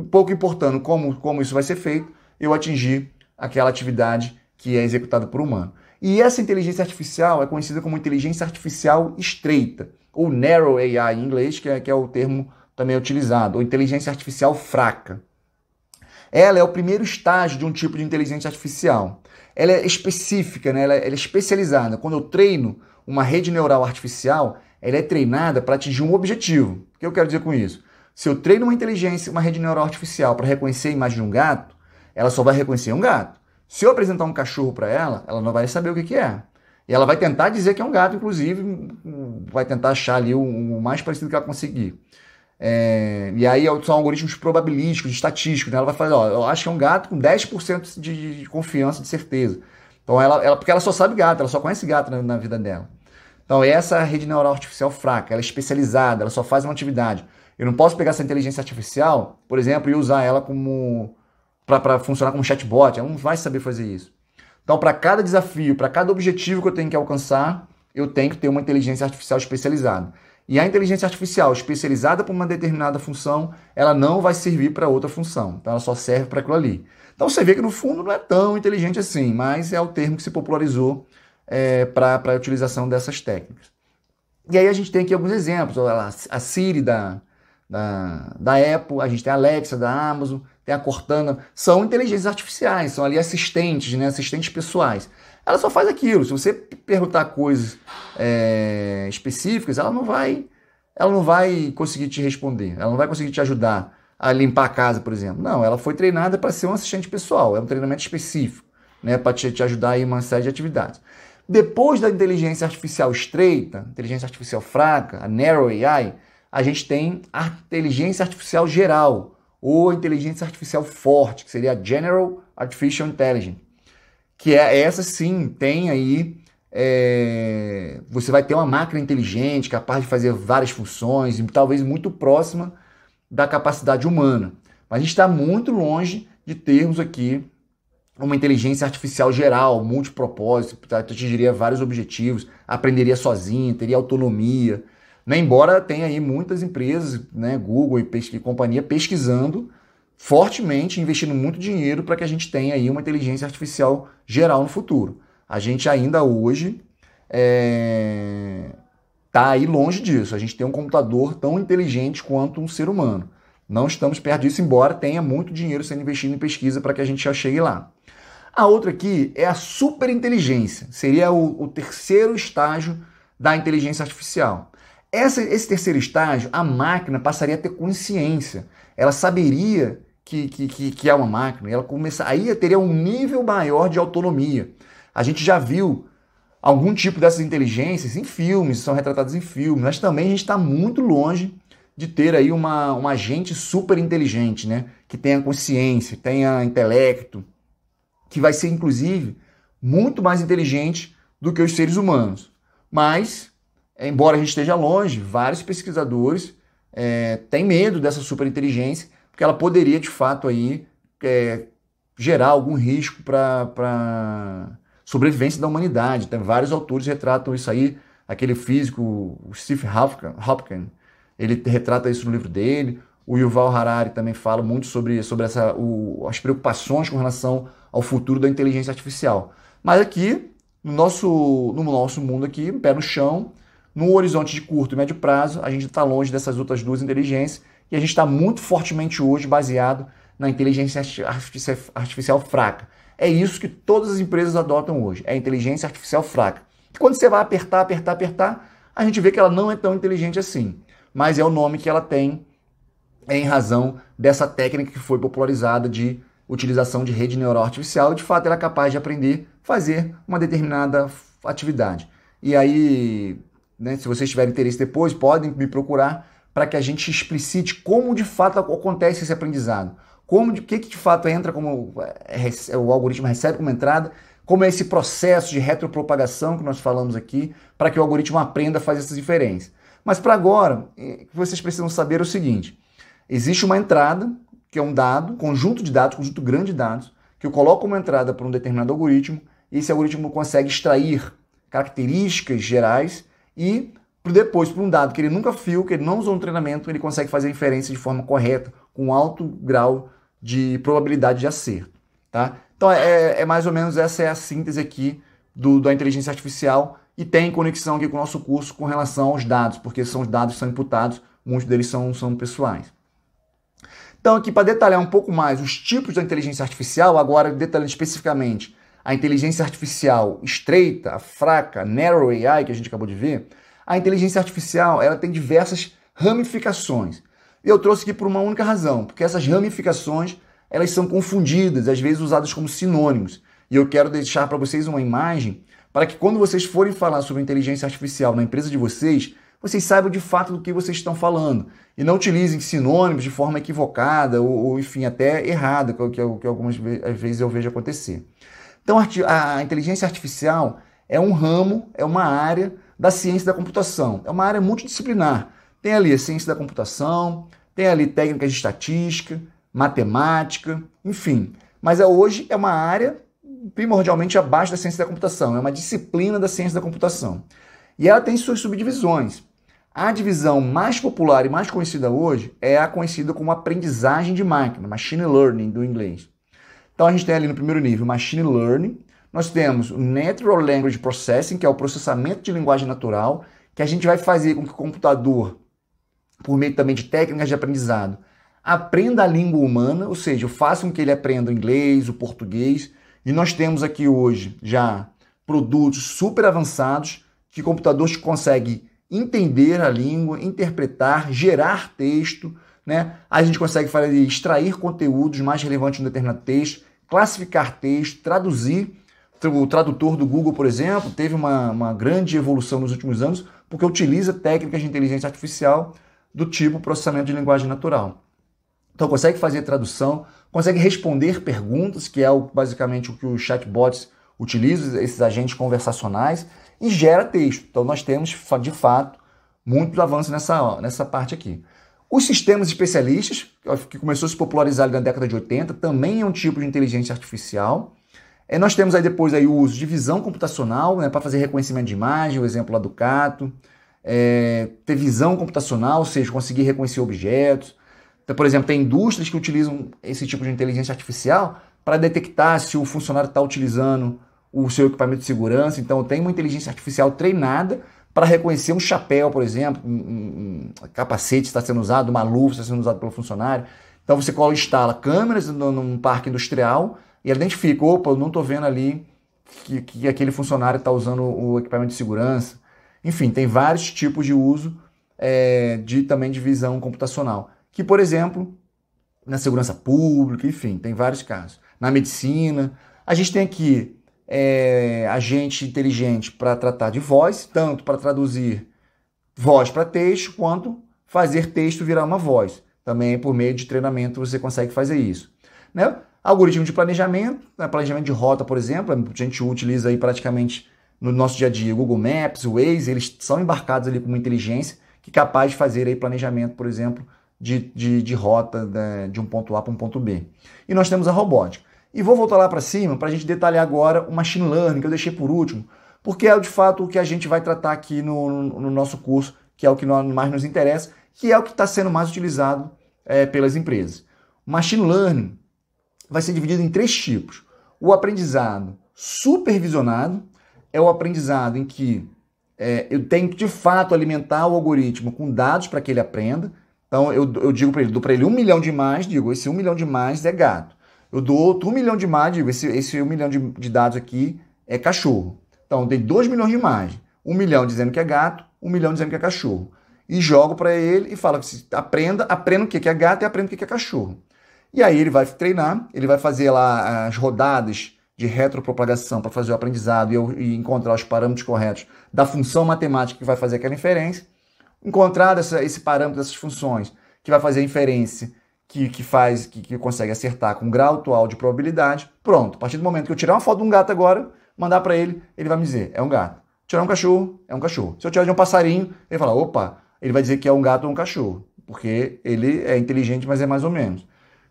Speaker 1: pouco importando como isso vai ser feito, eu atingir aquela atividade que é executada por humano. E essa inteligência artificial é conhecida como inteligência artificial estreita, ou Narrow AI em inglês, que é o termo também utilizado, ou inteligência artificial fraca. Ela é o primeiro estágio de um tipo de inteligência artificial. Ela é específica, né? Ela é especializada. Quando eu treino uma rede neural artificial, ela é treinada para atingir um objetivo. O que eu quero dizer com isso? Se eu treino uma rede neural artificial para reconhecer a imagem de um gato, ela só vai reconhecer um gato. Se eu apresentar um cachorro para ela, ela não vai saber o que é. E ela vai tentar dizer que é um gato, inclusive, vai tentar achar ali o mais parecido que ela conseguir. E aí são algoritmos probabilísticos, estatísticos, né? Ela vai fazer, eu acho que é um gato com 10% de confiança, de certeza. Então porque ela só sabe gato, ela só conhece gato na vida dela. Então essa é a rede neural artificial fraca, ela é especializada, ela só faz uma atividade. Eu não posso pegar essa inteligência artificial, por exemplo, e usar ela para funcionar como chatbot, ela não vai saber fazer isso. Então, para cada desafio, para cada objetivo que eu tenho que alcançar, eu tenho que ter uma inteligência artificial especializada. E a inteligência artificial especializada para uma determinada função, ela não vai servir para outra função. Então, ela só serve para aquilo ali. Então, você vê que no fundo não é tão inteligente assim, mas é o termo que se popularizou para a utilização dessas técnicas. E aí a gente tem aqui alguns exemplos. A Siri da Apple, a gente tem a Alexa da Amazon, tem a Cortana, são inteligências artificiais, são ali assistentes, né, assistentes pessoais. Ela só faz aquilo. Se você perguntar coisas específicas, ela não vai conseguir te responder, ela não vai conseguir te ajudar a limpar a casa, por exemplo. Não, ela foi treinada para ser um assistente pessoal, é um treinamento específico, né, para te ajudar em uma série de atividades. Depois da inteligência artificial estreita, inteligência artificial fraca, a Narrow AI, a gente tem a inteligência artificial geral, ou a inteligência artificial forte, que seria a General Artificial Intelligence, que essa sim tem aí, você vai ter uma máquina inteligente, capaz de fazer várias funções, e talvez muito próxima da capacidade humana. Mas a gente está muito longe de termos aqui uma inteligência artificial geral, multipropósito, atingiria vários objetivos, aprenderia sozinha, teria autonomia, né? Embora tenha aí muitas empresas, né, Google e companhia, pesquisando fortemente, investindo muito dinheiro para que a gente tenha aí uma inteligência artificial geral no futuro. A gente ainda hoje está aí longe disso. A gente tem um computador tão inteligente quanto um ser humano. Não estamos perto disso, embora tenha muito dinheiro sendo investido em pesquisa para que a gente já chegue lá. A outra aqui é a superinteligência. Seria o terceiro estágio da inteligência artificial. Esse terceiro estágio, a máquina passaria a ter consciência. Ela saberia que é uma máquina. Ela aí teria um nível maior de autonomia. A gente já viu algum tipo dessas inteligências em filmes, são retratadas em filmes, mas também a gente está muito longe de ter aí uma agente super inteligente, né? Que tenha consciência, tenha intelecto, que vai ser, inclusive, muito mais inteligente do que os seres humanos. Mas, embora a gente esteja longe, vários pesquisadores têm medo dessa superinteligência, porque ela poderia, de fato, aí, gerar algum risco para sobrevivência da humanidade. Tem vários autores que retratam isso aí. Aquele físico, o Stephen Hawking, ele retrata isso no livro dele. O Yuval Harari também fala muito sobre as preocupações com relação ao futuro da inteligência artificial. Mas aqui, no nosso mundo aqui, pé no chão, no horizonte de curto e médio prazo, a gente está longe dessas outras duas inteligências e a gente está muito fortemente hoje baseado na inteligência artificial fraca. É isso que todas as empresas adotam hoje, é a inteligência artificial fraca. E quando você vai apertar, a gente vê que ela não é tão inteligente assim, mas é o nome que ela tem em razão dessa técnica que foi popularizada de utilização de rede neural artificial e, de fato, ela é capaz de aprender a fazer uma determinada atividade. E aí, né, se vocês tiverem interesse depois, podem me procurar para que a gente explicite como, de fato, acontece esse aprendizado. O que de fato entra como o algoritmo recebe como entrada, como é esse processo de retropropagação que nós falamos aqui, para que o algoritmo aprenda a fazer essas inferências. Mas para agora, o que vocês precisam saber é o seguinte: existe uma entrada, que é um dado, conjunto de dados, conjunto grande de dados, que eu coloco uma entrada para um determinado algoritmo, e esse algoritmo consegue extrair características gerais e depois, para um dado que ele nunca viu, que ele não usou no treinamento, ele consegue fazer a inferência de forma correta, com alto grau de probabilidade de acerto. Tá? Então, mais ou menos essa é a síntese aqui da inteligência artificial e tem conexão aqui com o nosso curso com relação aos dados, porque são os dados que são imputados, muitos deles são pessoais. Então, aqui para detalhar um pouco mais os tipos da inteligência artificial, agora detalhando especificamente a inteligência artificial estreita, a fraca, a narrow AI, que a gente acabou de ver, a inteligência artificial ela tem diversas ramificações. Eu trouxe aqui por uma única razão, porque essas ramificações elas são confundidas, às vezes usadas como sinônimos. E eu quero deixar para vocês uma imagem para que quando vocês forem falar sobre inteligência artificial na empresa de vocês, vocês saibam de fato do que vocês estão falando. E não utilizem sinônimos de forma equivocada ou enfim, até errada, que algumas vezes eu vejo acontecer. Então, a inteligência artificial é um ramo, é uma área da ciência da computação. É uma área multidisciplinar. Tem ali a ciência da computação, tem ali técnicas de estatística, matemática, enfim. Mas hoje é uma área primordialmente abaixo da ciência da computação. É uma disciplina da ciência da computação. E ela tem suas subdivisões. A divisão mais popular e mais conhecida hoje é a conhecida como aprendizagem de máquina, machine learning do inglês. Então a gente tem ali no primeiro nível machine learning, nós temos o Natural Language Processing, que é o processamento de linguagem natural, que a gente vai fazer com que o computador, por meio também de técnicas de aprendizado, aprenda a língua humana, ou seja, faça com que ele aprenda o inglês, o português. E nós temos aqui hoje já produtos super avançados que computadores conseguem entender a língua, interpretar, gerar texto, né? A gente consegue extrair conteúdos mais relevantes de um determinado texto, classificar texto, traduzir. O tradutor do Google, por exemplo, teve uma grande evolução nos últimos anos porque utiliza técnicas de inteligência artificial do tipo processamento de linguagem natural. Então consegue fazer tradução, consegue responder perguntas, que é basicamente o que os chatbots utilizam, esses agentes conversacionais, e gera texto. Então nós temos, de fato, muito avanço nessa parte aqui. Os sistemas especialistas, que começou a se popularizar na década de 80, também é um tipo de inteligência artificial. Nós temos aí depois aí o uso de visão computacional, né, para fazer reconhecimento de imagem, o exemplo lá do Cato. Ter visão computacional, ou seja, conseguir reconhecer objetos. Então, por exemplo, tem indústrias que utilizam esse tipo de inteligência artificial para detectar se o funcionário está utilizando o seu equipamento de segurança. Então, tem uma inteligência artificial treinada para reconhecer um chapéu, por exemplo, um capacete está sendo usado, uma luva está sendo usada pelo funcionário. Então, você instala câmeras num parque industrial e ela identifica, opa, eu não estou vendo ali que aquele funcionário está usando o equipamento de segurança. Enfim, tem vários tipos de uso também de visão computacional. Que, por exemplo, na segurança pública, enfim, tem vários casos. Na medicina, a gente tem aqui agente inteligente para tratar de voz, tanto para traduzir voz para texto, quanto fazer texto virar uma voz. Também por meio de treinamento você consegue fazer isso. Né? Algoritmo de planejamento, planejamento de rota, por exemplo, a gente utiliza aí praticamente no nosso dia a dia, o Google Maps, o Waze, eles são embarcados ali com uma inteligência que é capaz de fazer aí planejamento, por exemplo, de rota de um ponto A para um ponto B. E nós temos a robótica. E vou voltar lá para cima para a gente detalhar agora o machine learning, que eu deixei por último, porque é de fato o que a gente vai tratar aqui no nosso curso, que é o que mais nos interessa, que é o que está sendo mais utilizado pelas empresas. O machine learning vai ser dividido em 3 tipos. O aprendizado supervisionado é o aprendizado em que eu tenho que, de fato, alimentar o algoritmo com dados para que ele aprenda. Então, eu digo para ele, dou para ele 1 milhão de imagens, digo, esse 1 milhão de imagens é gato. Eu dou outro 1 milhão de imagens, digo, esse 1 milhão de dados aqui é cachorro. Então, tem 2 milhões de imagens. 1 milhão dizendo que é gato, 1 milhão dizendo que é cachorro. E jogo para ele e falo que aprenda o que é gato e aprenda o que é cachorro. E aí ele vai treinar, ele vai fazer lá as rodadas de retropropagação para fazer o aprendizado e encontrar os parâmetros corretos da função matemática que vai fazer aquela inferência. Encontrar esse parâmetro dessas funções que vai fazer a inferência que consegue acertar com um grau atual de probabilidade. Pronto, a partir do momento que eu tirar uma foto de um gato agora, mandar para ele, ele vai me dizer, é um gato. Tirar um cachorro, é um cachorro. Se eu tirar de um passarinho, ele fala, opa, ele vai dizer que é um gato ou um cachorro, porque ele é inteligente, mas é mais ou menos.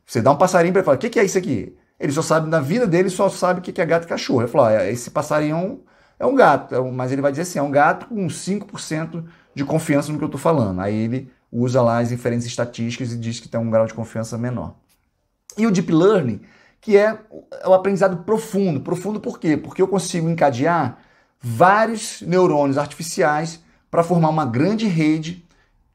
Speaker 1: Você dá um passarinho para ele e fala, o que é isso aqui? Ele só sabe, na vida dele, só sabe o que é gato e cachorro. Ele fala, esse passarinho é um gato, mas ele vai dizer assim, é um gato com 5% de confiança no que eu estou falando. Aí ele usa lá as diferentes estatísticas e diz que tem um grau de confiança menor. E o Deep Learning, que é o aprendizado profundo. Profundo por quê? Porque eu consigo encadear vários neurônios artificiais para formar uma grande rede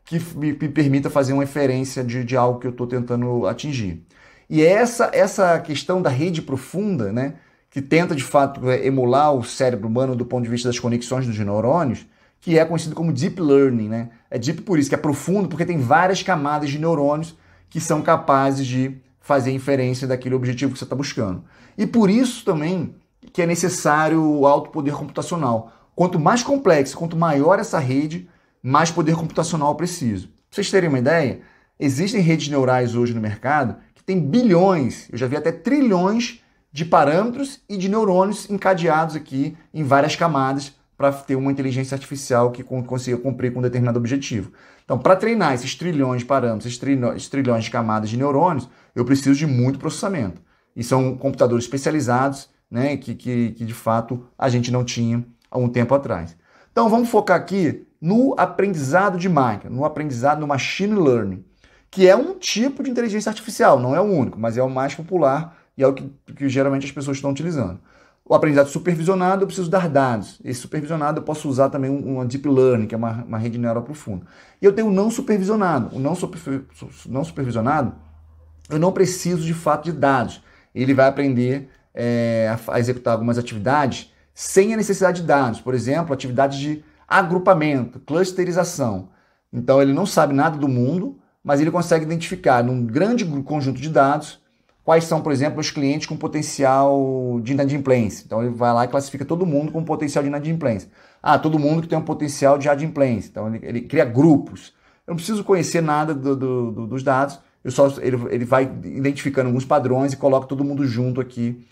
Speaker 1: que me permita fazer uma inferência de algo que eu estou tentando atingir. E é essa questão da rede profunda, né, que tenta de fato emular o cérebro humano do ponto de vista das conexões dos neurônios, que é conhecido como Deep Learning, né? É deep por isso, que é profundo, porque tem várias camadas de neurônios que são capazes de fazer inferência daquele objetivo que você está buscando. E por isso também que é necessário o alto poder computacional. Quanto mais complexo, quanto maior essa rede, mais poder computacional eu preciso. Para vocês terem uma ideia, existem redes neurais hoje no mercado que tem bilhões, eu já vi até trilhões de parâmetros e de neurônios encadeados aqui em várias camadas para ter uma inteligência artificial que consiga cumprir com um determinado objetivo. Então, para treinar esses trilhões de parâmetros, esses trilhões de camadas de neurônios, eu preciso de muito processamento. E são computadores especializados, né, que de fato a gente não tinha há um tempo atrás. Então, vamos focar aqui no aprendizado de máquina, no aprendizado no machine learning, que é um tipo de inteligência artificial, não é o único, mas é o mais popular e é o que geralmente as pessoas estão utilizando. O aprendizado supervisionado, eu preciso dar dados. Esse supervisionado eu posso usar também uma deep learning, que é uma rede neural profunda. E eu tenho o não supervisionado. O não supervisionado, eu não preciso de fato de dados. Ele vai aprender a executar algumas atividades sem a necessidade de dados. Por exemplo, atividades de agrupamento, clusterização. Então ele não sabe nada do mundo, mas ele consegue identificar num grande conjunto de dados quais são, por exemplo, os clientes com potencial de inadimplência. Então ele vai lá e classifica todo mundo com potencial de inadimplência. Todo mundo que tem um potencial de adimplência. Então ele cria grupos. Eu não preciso conhecer nada dos dados, ele vai identificando alguns padrões e coloca todo mundo junto aqui,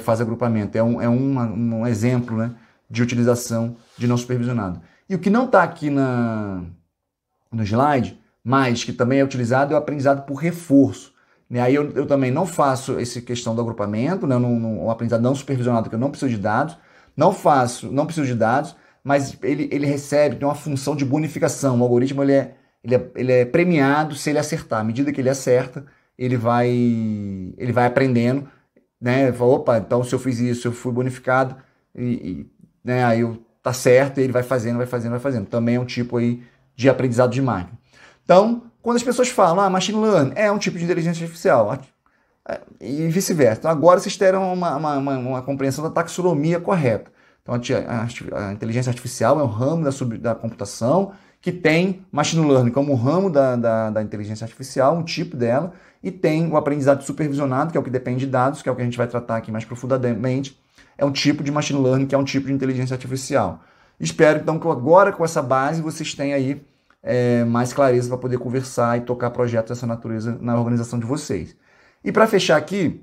Speaker 1: faz agrupamento. É um exemplo, né, de utilização de não supervisionado. E o que não está aqui no slide, mas que também é utilizado, é o aprendizado por reforço. Aí eu também não faço essa questão do agrupamento, né? Um aprendizado não supervisionado, que eu não preciso de dados, não preciso de dados, mas ele recebe, tem uma função de bonificação. O algoritmo ele é premiado se ele acertar. À medida que ele acerta, ele vai aprendendo, né? Fala, opa, então se eu fiz isso, eu fui bonificado, né? Aí tá certo, e ele vai fazendo. Também é um tipo aí de aprendizado de máquina. Então, quando as pessoas falam, machine learning é um tipo de inteligência artificial, e vice-versa. Então, agora vocês terão uma compreensão da taxonomia correta. Então, a inteligência artificial é um ramo da computação que tem machine learning como um ramo da inteligência artificial, um tipo dela, e tem o aprendizado supervisionado, que é o que depende de dados, que é o que a gente vai tratar aqui mais profundamente. É um tipo de machine learning, que é um tipo de inteligência artificial. Espero, então, que agora, com essa base, vocês tenham aí mais clareza para poder conversar e tocar projetos dessa natureza na organização de vocês. E para fechar aqui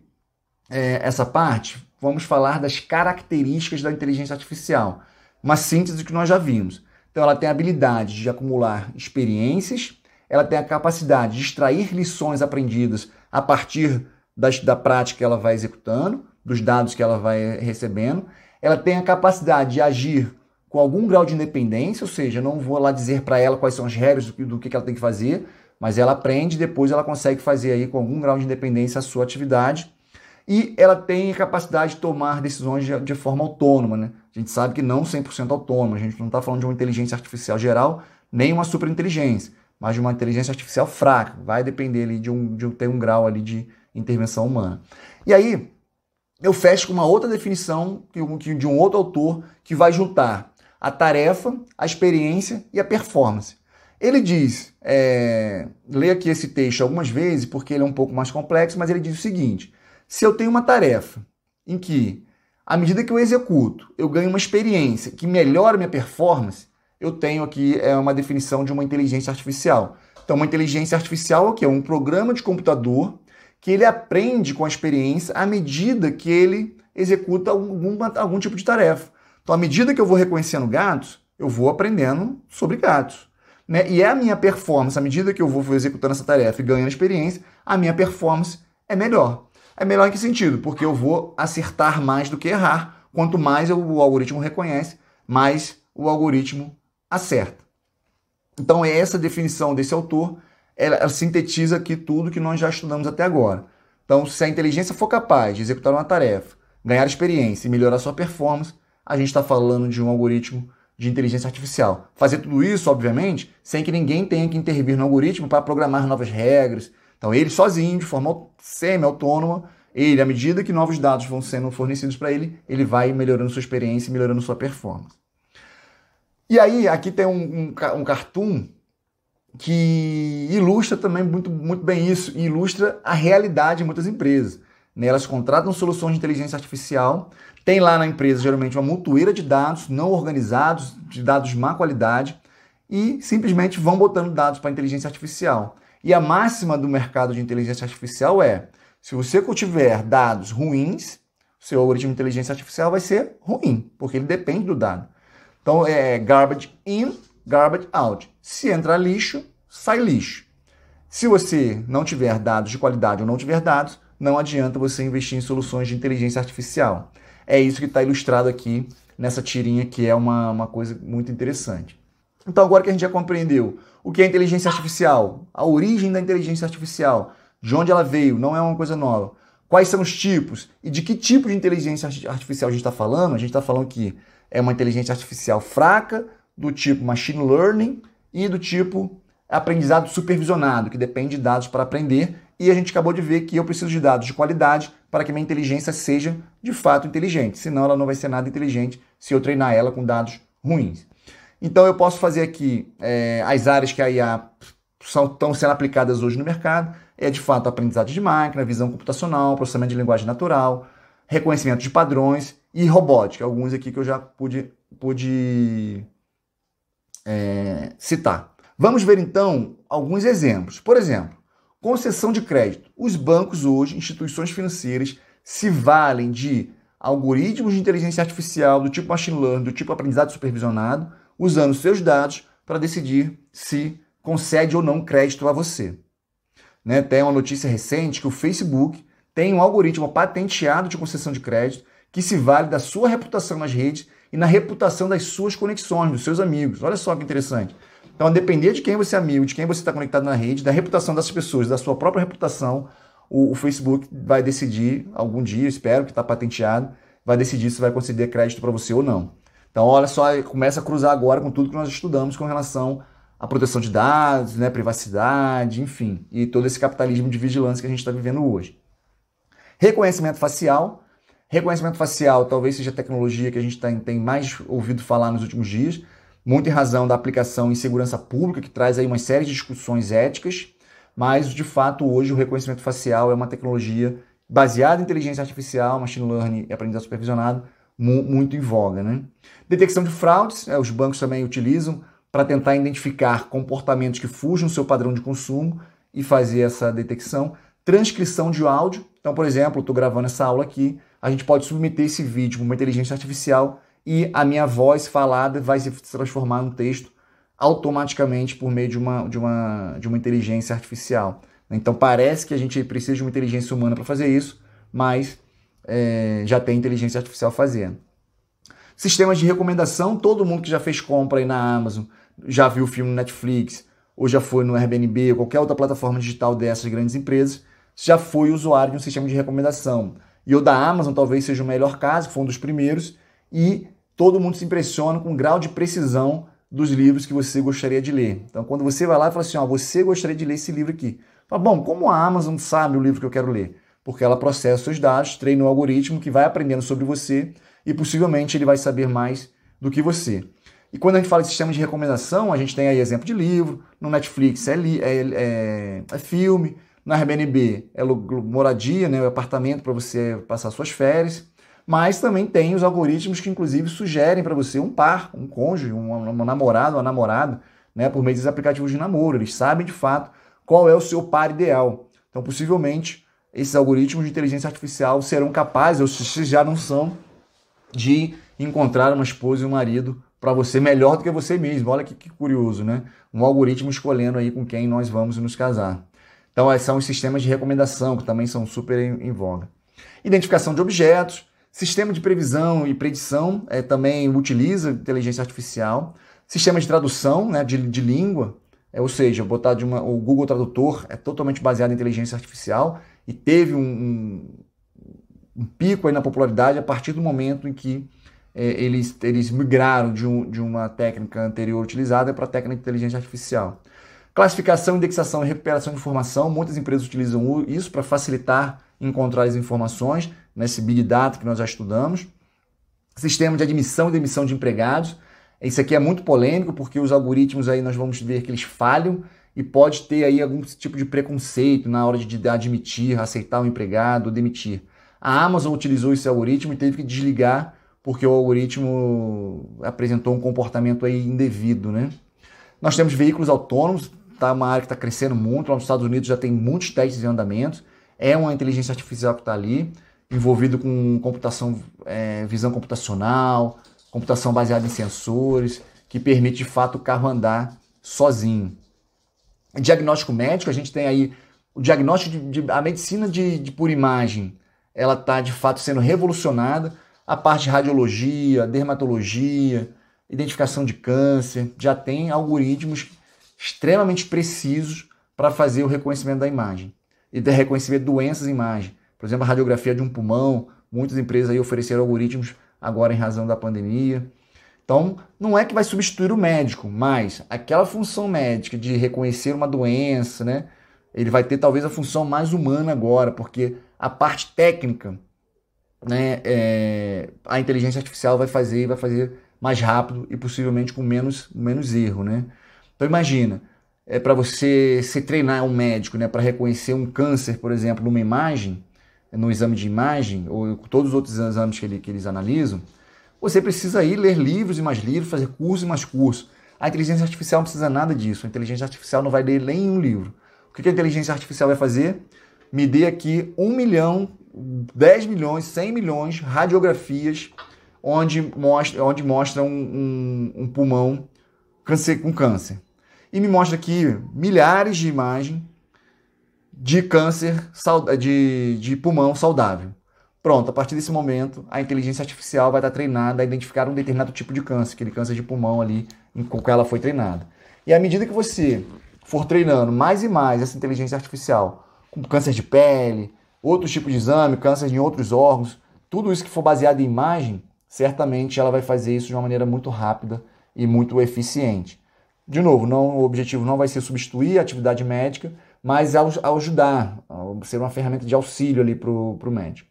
Speaker 1: essa parte, vamos falar das características da inteligência artificial. Uma síntese que nós já vimos. Então ela tem a habilidade de acumular experiências, ela tem a capacidade de extrair lições aprendidas a partir da prática que ela vai executando, dos dados que ela vai recebendo, ela tem a capacidade de agir com algum grau de independência, ou seja, eu não vou lá dizer para ela quais são as regras do que ela tem que fazer, mas ela aprende e depois ela consegue fazer aí com algum grau de independência a sua atividade. E ela tem a capacidade de tomar decisões de forma autônoma, né? A gente sabe que não 100% autônoma, a gente não está falando de uma inteligência artificial geral, nem uma superinteligência, mas de uma inteligência artificial fraca, vai depender ali de ter um grau ali de intervenção humana. E aí, eu fecho com uma outra definição de um outro autor que vai juntar a tarefa, a experiência e a performance. Ele diz, leia aqui esse texto algumas vezes, porque ele é um pouco mais complexo, mas ele diz o seguinte: se eu tenho uma tarefa em que, à medida que eu executo, eu ganho uma experiência que melhora minha performance, eu tenho aqui uma definição de uma inteligência artificial. Então, uma inteligência artificial é o quê? É um programa de computador que ele aprende com a experiência à medida que ele executa algum tipo de tarefa. Então, à medida que eu vou reconhecendo gatos, eu vou aprendendo sobre gatos. Né? E é a minha performance, à medida que eu vou executando essa tarefa e ganhando experiência, a minha performance é melhor. É melhor em que sentido? Porque eu vou acertar mais do que errar. Quanto mais o algoritmo reconhece, mais o algoritmo acerta. Então, essa definição desse autor, ela sintetiza aqui tudo que nós já estudamos até agora. Então, se a inteligência for capaz de executar uma tarefa, ganhar experiência e melhorar sua performance, a gente está falando de um algoritmo de inteligência artificial. Fazer tudo isso, obviamente, sem que ninguém tenha que intervir no algoritmo para programar novas regras. Então, ele sozinho, de forma semi-autônoma, ele, à medida que novos dados vão sendo fornecidos para ele, ele vai melhorando sua experiência e melhorando sua performance. E aí, aqui tem um cartoon que ilustra também muito bem isso, e ilustra a realidade de muitas empresas. Elas contratam soluções de inteligência artificial, tem lá na empresa geralmente uma montoeira de dados não organizados, de dados de má qualidade, e simplesmente vão botando dados para a inteligência artificial. E a máxima do mercado de inteligência artificial é: se você tiver dados ruins, seu algoritmo de inteligência artificial vai ser ruim, porque ele depende do dado. Então é garbage in, garbage out. Se entrar lixo, sai lixo. Se você não tiver dados de qualidade ou não tiver dados, não adianta você investir em soluções de inteligência artificial. É isso que está ilustrado aqui nessa tirinha, que é uma coisa muito interessante. Então, agora que a gente já compreendeu o que é inteligência artificial, a origem da inteligência artificial, de onde ela veio, não é uma coisa nova, quais são os tipos e de que tipo de inteligência artificial a gente está falando, que é uma inteligência artificial fraca, do tipo machine learning e do tipo aprendizado supervisionado, que depende de dados para aprender. E a gente acabou de ver que eu preciso de dados de qualidade para que minha inteligência seja de fato inteligente. Senão ela não vai ser nada inteligente se eu treinar ela com dados ruins. Então eu posso fazer aqui as áreas que a IA estão sendo aplicadas hoje no mercado. É de fato aprendizado de máquina, visão computacional, processamento de linguagem natural, reconhecimento de padrões e robótica. Alguns aqui que eu já pude citar. Vamos ver então alguns exemplos. Por exemplo, concessão de crédito. Os bancos hoje, instituições financeiras, se valem de algoritmos de inteligência artificial do tipo machine learning, do tipo aprendizado supervisionado, usando seus dados para decidir se concede ou não crédito a você. Tem uma notícia recente que o Facebook tem um algoritmo patenteado de concessão de crédito que se vale da sua reputação nas redes e na reputação das suas conexões, dos seus amigos. Olha só que interessante. Então, a depender de quem você é amigo, de quem você está conectado na rede, da reputação dessas pessoas, da sua própria reputação, o Facebook vai decidir, algum dia, espero que está patenteado, vai decidir se vai conceder crédito para você ou não. Então, olha só, começa a cruzar agora com tudo que nós estudamos com relação à proteção de dados, privacidade, enfim, e todo esse capitalismo de vigilância que a gente está vivendo hoje. Reconhecimento facial. Reconhecimento facial talvez seja a tecnologia que a gente tem mais ouvido falar nos últimos dias, muito em razão da aplicação em segurança pública, que traz aí uma série de discussões éticas, mas, de fato, hoje o reconhecimento facial é uma tecnologia baseada em inteligência artificial, machine learning e aprendizado supervisionado, muito em voga. Detecção de fraudes, os bancos também utilizam para tentar identificar comportamentos que fujam do seu padrão de consumo e fazer essa detecção. Transcrição de áudio. Então, por exemplo, eu estou gravando essa aula aqui, a gente pode submeter esse vídeo para uma inteligência artificial e a minha voz falada vai se transformar num texto automaticamente por meio de uma inteligência artificial. Então parece que a gente precisa de uma inteligência humana para fazer isso, mas já tem inteligência artificial fazendo. Sistemas de recomendação, todo mundo que já fez compra aí na Amazon, já viu o filme no Netflix, ou já foi no Airbnb, ou qualquer outra plataforma digital dessas grandes empresas, já foi usuário de um sistema de recomendação. E o da Amazon talvez seja o melhor caso, foi um dos primeiros, e todo mundo se impressiona com o grau de precisão dos livros que você gostaria de ler. Então, quando você vai lá e fala assim, você gostaria de ler esse livro aqui. Fala, bom, como a Amazon sabe o livro que eu quero ler? Porque ela processa seus dados, treina um algoritmo que vai aprendendo sobre você e possivelmente ele vai saber mais do que você. E quando a gente fala de sistema de recomendação, a gente tem aí exemplo de livro, no Netflix é filme, no Airbnb é moradia, o apartamento para você passar suas férias, mas também tem os algoritmos que inclusive sugerem para você um par, um cônjuge, um namorado, uma namorada, né, por meio dos aplicativos de namoro. Eles sabem, de fato, qual é o seu par ideal. Então, possivelmente, esses algoritmos de inteligência artificial serão capazes, ou se já não são, de encontrar uma esposa e um marido para você melhor do que você mesmo. Olha que curioso, né? Um algoritmo escolhendo aí com quem nós vamos nos casar. Então, esses são os sistemas de recomendação, que também são super em voga. Identificação de objetos, sistema de previsão e predição também utiliza inteligência artificial. Sistema de tradução, né, de língua, ou seja, o Google Tradutor é totalmente baseado em inteligência artificial e teve um pico aí na popularidade a partir do momento em que eles migraram de uma técnica anterior utilizada para a técnica de inteligência artificial. Classificação, indexação e recuperação de informação. Muitas empresas utilizam isso para facilitar encontrar as informações nesse Big Data que nós já estudamos. Sistema de admissão e demissão de empregados. Isso aqui é muito polêmico porque os algoritmos aí nós vamos ver que eles falham e pode ter aí algum tipo de preconceito na hora de admitir, aceitar o empregado ou demitir. A Amazon utilizou esse algoritmo e teve que desligar porque o algoritmo apresentou um comportamento aí indevido, né? Nós temos veículos autônomos, tá uma área que está crescendo muito. Lá nos Estados Unidos já tem muitos testes em andamento. É uma inteligência artificial que está ali, envolvido com computação, visão computacional, computação baseada em sensores, que permite de fato o carro andar sozinho. Diagnóstico médico, a gente tem aí o diagnóstico a medicina por imagem, ela está de fato sendo revolucionada. A parte de radiologia, dermatologia, identificação de câncer, já tem algoritmos extremamente precisos para fazer o reconhecimento da imagem e de reconhecimento de doenças em imagem. Por exemplo, a radiografia de um pulmão, muitas empresas aí ofereceram algoritmos agora em razão da pandemia. Então, não é que vai substituir o médico, mas aquela função médica de reconhecer uma doença, né, ele vai ter talvez a função mais humana agora, porque a parte técnica, né, a inteligência artificial vai fazer mais rápido e possivelmente com menos erro, né? Então imagina, para você se treinar um médico, né, para reconhecer um câncer, por exemplo, numa imagem, no exame de imagem, ou todos os outros exames que eles analisam, você precisa ir ler livros e mais livros, fazer curso e mais curso. A inteligência artificial não precisa nada disso. A inteligência artificial não vai ler nenhum livro. O que a inteligência artificial vai fazer? Me dê aqui 1 milhão, 10 milhões, 100 milhões radiografias onde mostra um pulmão com câncer. E me mostra aqui milhares de imagens de câncer de pulmão saudável. Pronto, a partir desse momento, a inteligência artificial vai estar treinada a identificar um determinado tipo de câncer, aquele câncer de pulmão ali com que ela foi treinada. E à medida que você for treinando mais e mais essa inteligência artificial, com câncer de pele, outros tipos de exame, câncer em outros órgãos, tudo isso que for baseado em imagem, certamente ela vai fazer isso de uma maneira muito rápida e muito eficiente. De novo, o objetivo não vai ser substituir a atividade médica, mas ajudar, ser uma ferramenta de auxílio ali para o médico.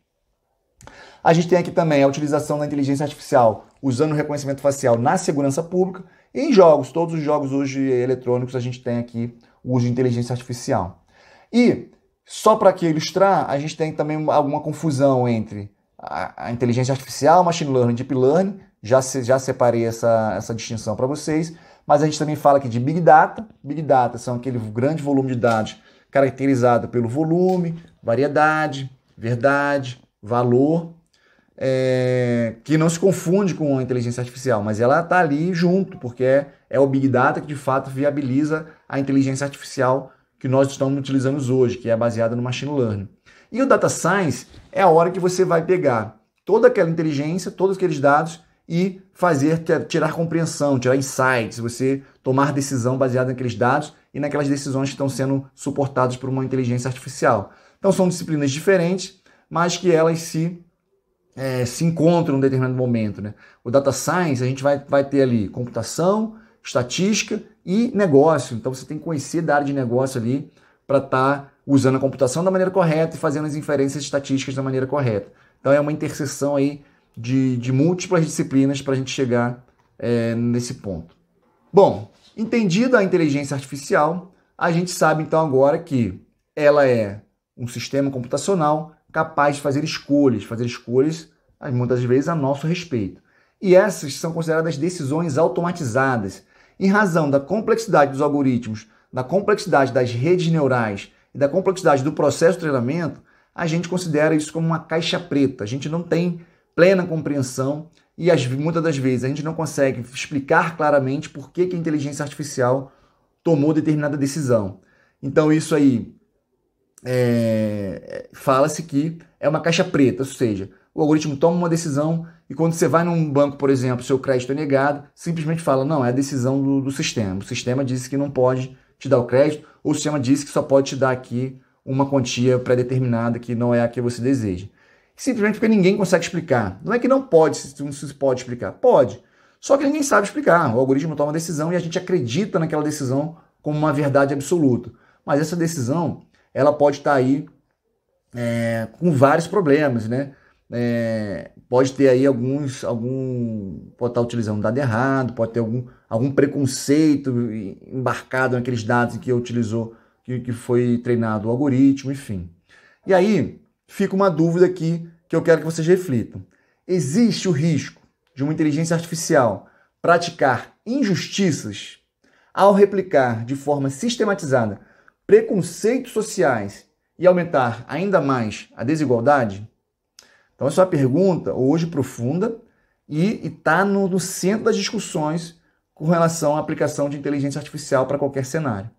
Speaker 1: A gente tem aqui também a utilização da inteligência artificial usando o reconhecimento facial na segurança pública e em jogos. Todos os jogos hoje eletrônicos a gente tem aqui o uso de inteligência artificial. E, só para ilustrar, a gente tem também alguma confusão entre a inteligência artificial, machine learning, deep learning. Já separei essa distinção para vocês. Mas a gente também fala aqui de Big Data. Big Data são aquele grande volume de dados caracterizado pelo volume, variedade, verdade, valor, que não se confunde com a inteligência artificial, mas ela está ali junto, porque é o Big Data que de fato viabiliza a inteligência artificial que nós estamos utilizando hoje, que é baseada no Machine Learning. E o Data Science é a hora que você vai pegar toda aquela inteligência, todos aqueles dados e tirar compreensão, tirar insights, você tomar decisão baseada naqueles dados e naquelas decisões que estão sendo suportadas por uma inteligência artificial. Então são disciplinas diferentes, mas que elas se encontram em um determinado momento, né? O Data Science, a gente vai ter ali computação, estatística e negócio. Então você tem que conhecer da área de negócio ali para estar usando a computação da maneira correta e fazendo as inferências estatísticas da maneira correta. Então é uma interseção aí de múltiplas disciplinas para a gente chegar nesse ponto. Bom, entendida a inteligência artificial, a gente sabe então agora que ela é um sistema computacional capaz de fazer escolhas muitas vezes a nosso respeito. E essas são consideradas decisões automatizadas. Em razão da complexidade dos algoritmos, da complexidade das redes neurais e da complexidade do processo de treinamento, a gente considera isso como uma caixa preta. A gente não tem plena compreensão e muitas das vezes a gente não consegue explicar claramente por que a inteligência artificial tomou determinada decisão. Então isso aí fala-se que é uma caixa preta, ou seja, o algoritmo toma uma decisão e quando você vai num banco, por exemplo, seu crédito é negado, simplesmente fala, não, é a decisão do sistema. O sistema disse que não pode te dar o crédito, ou o sistema disse que só pode te dar aqui uma quantia pré-determinada que não é a que você deseja. Simplesmente porque ninguém consegue explicar. Não é que não se pode explicar. Pode. Só que ninguém sabe explicar. O algoritmo toma uma decisão e a gente acredita naquela decisão como uma verdade absoluta. Mas essa decisão, ela pode estar aí com vários problemas, né? Pode ter aí pode estar utilizando um dado errado, pode ter algum preconceito embarcado naqueles dados que utilizou, que foi treinado o algoritmo, enfim. E aí fica uma dúvida aqui que eu quero que vocês reflitam. Existe o risco de uma inteligência artificial praticar injustiças ao replicar de forma sistematizada preconceitos sociais e aumentar ainda mais a desigualdade? Então, essa é uma pergunta hoje profunda e está no centro das discussões com relação à aplicação de inteligência artificial para qualquer cenário.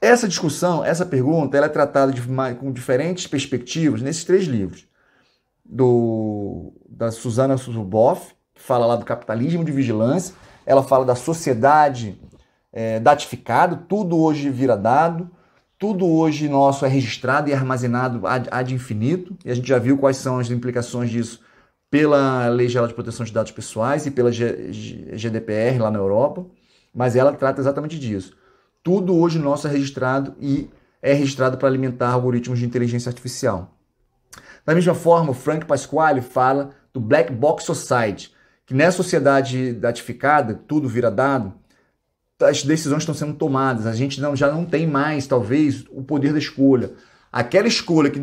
Speaker 1: Essa discussão, essa pergunta, ela é tratada com diferentes perspectivas nesses 3 livros. Da Susanna Zuboff, que fala lá do capitalismo de vigilância, ela fala da sociedade datificada, tudo hoje vira dado, tudo hoje nosso é registrado e armazenado ad infinito, e a gente já viu quais são as implicações disso pela Lei Geral de Proteção de Dados Pessoais e pela GDPR lá na Europa, mas ela trata exatamente disso. Tudo hoje nosso é registrado e é registrado para alimentar algoritmos de inteligência artificial. Da mesma forma, o Frank Pasquale fala do Black Box Society, que nessa sociedade datificada, tudo vira dado, as decisões estão sendo tomadas, a gente já não tem mais, talvez, o poder da escolha. Aquela escolha que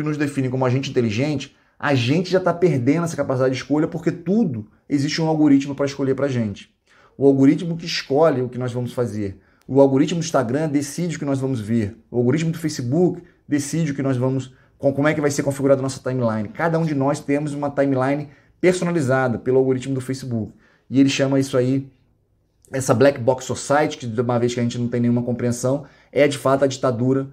Speaker 1: nos define como agente inteligente, a gente já está perdendo essa capacidade de escolha porque tudo existe um algoritmo para escolher para a gente. O algoritmo que escolhe o que nós vamos fazer. O algoritmo do Instagram decide o que nós vamos ver. O algoritmo do Facebook decide o que nós vamos, como é que vai ser configurada a nossa timeline. Cada um de nós temos uma timeline personalizada pelo algoritmo do Facebook. E ele chama isso aí, essa Black Box Society, que de uma vez que a gente não tem nenhuma compreensão, é de fato a ditadura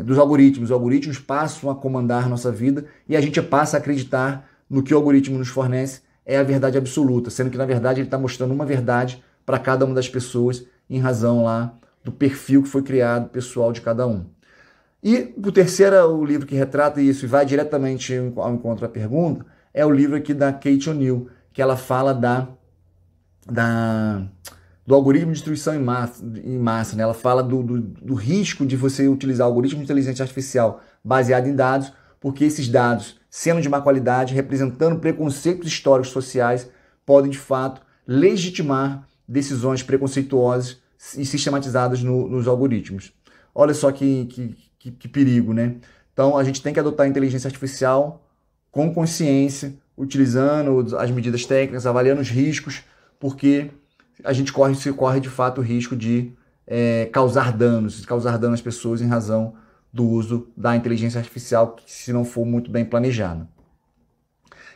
Speaker 1: dos algoritmos. Os algoritmos passam a comandar nossa vida e a gente passa a acreditar no que o algoritmo nos fornece é a verdade absoluta, sendo que na verdade ele está mostrando uma verdade para cada uma das pessoas em razão lá do perfil que foi criado pessoal de cada um. E o terceiro, o livro que retrata isso e vai diretamente ao encontro da pergunta, é o livro aqui da Kate O'Neill, que ela fala do algoritmo de destruição em massa, né? Ela fala do risco de você utilizar algoritmo de inteligência artificial baseado em dados, porque esses dados, sendo de má qualidade, representando preconceitos históricos sociais, podem de fato legitimar decisões preconceituosas e sistematizadas nos algoritmos. Olha só que perigo, né? Então a gente tem que adotar a inteligência artificial com consciência, utilizando as medidas técnicas, avaliando os riscos, porque a gente corre de fato o risco de causar dano às pessoas em razão do uso da inteligência artificial, se não for muito bem planejado.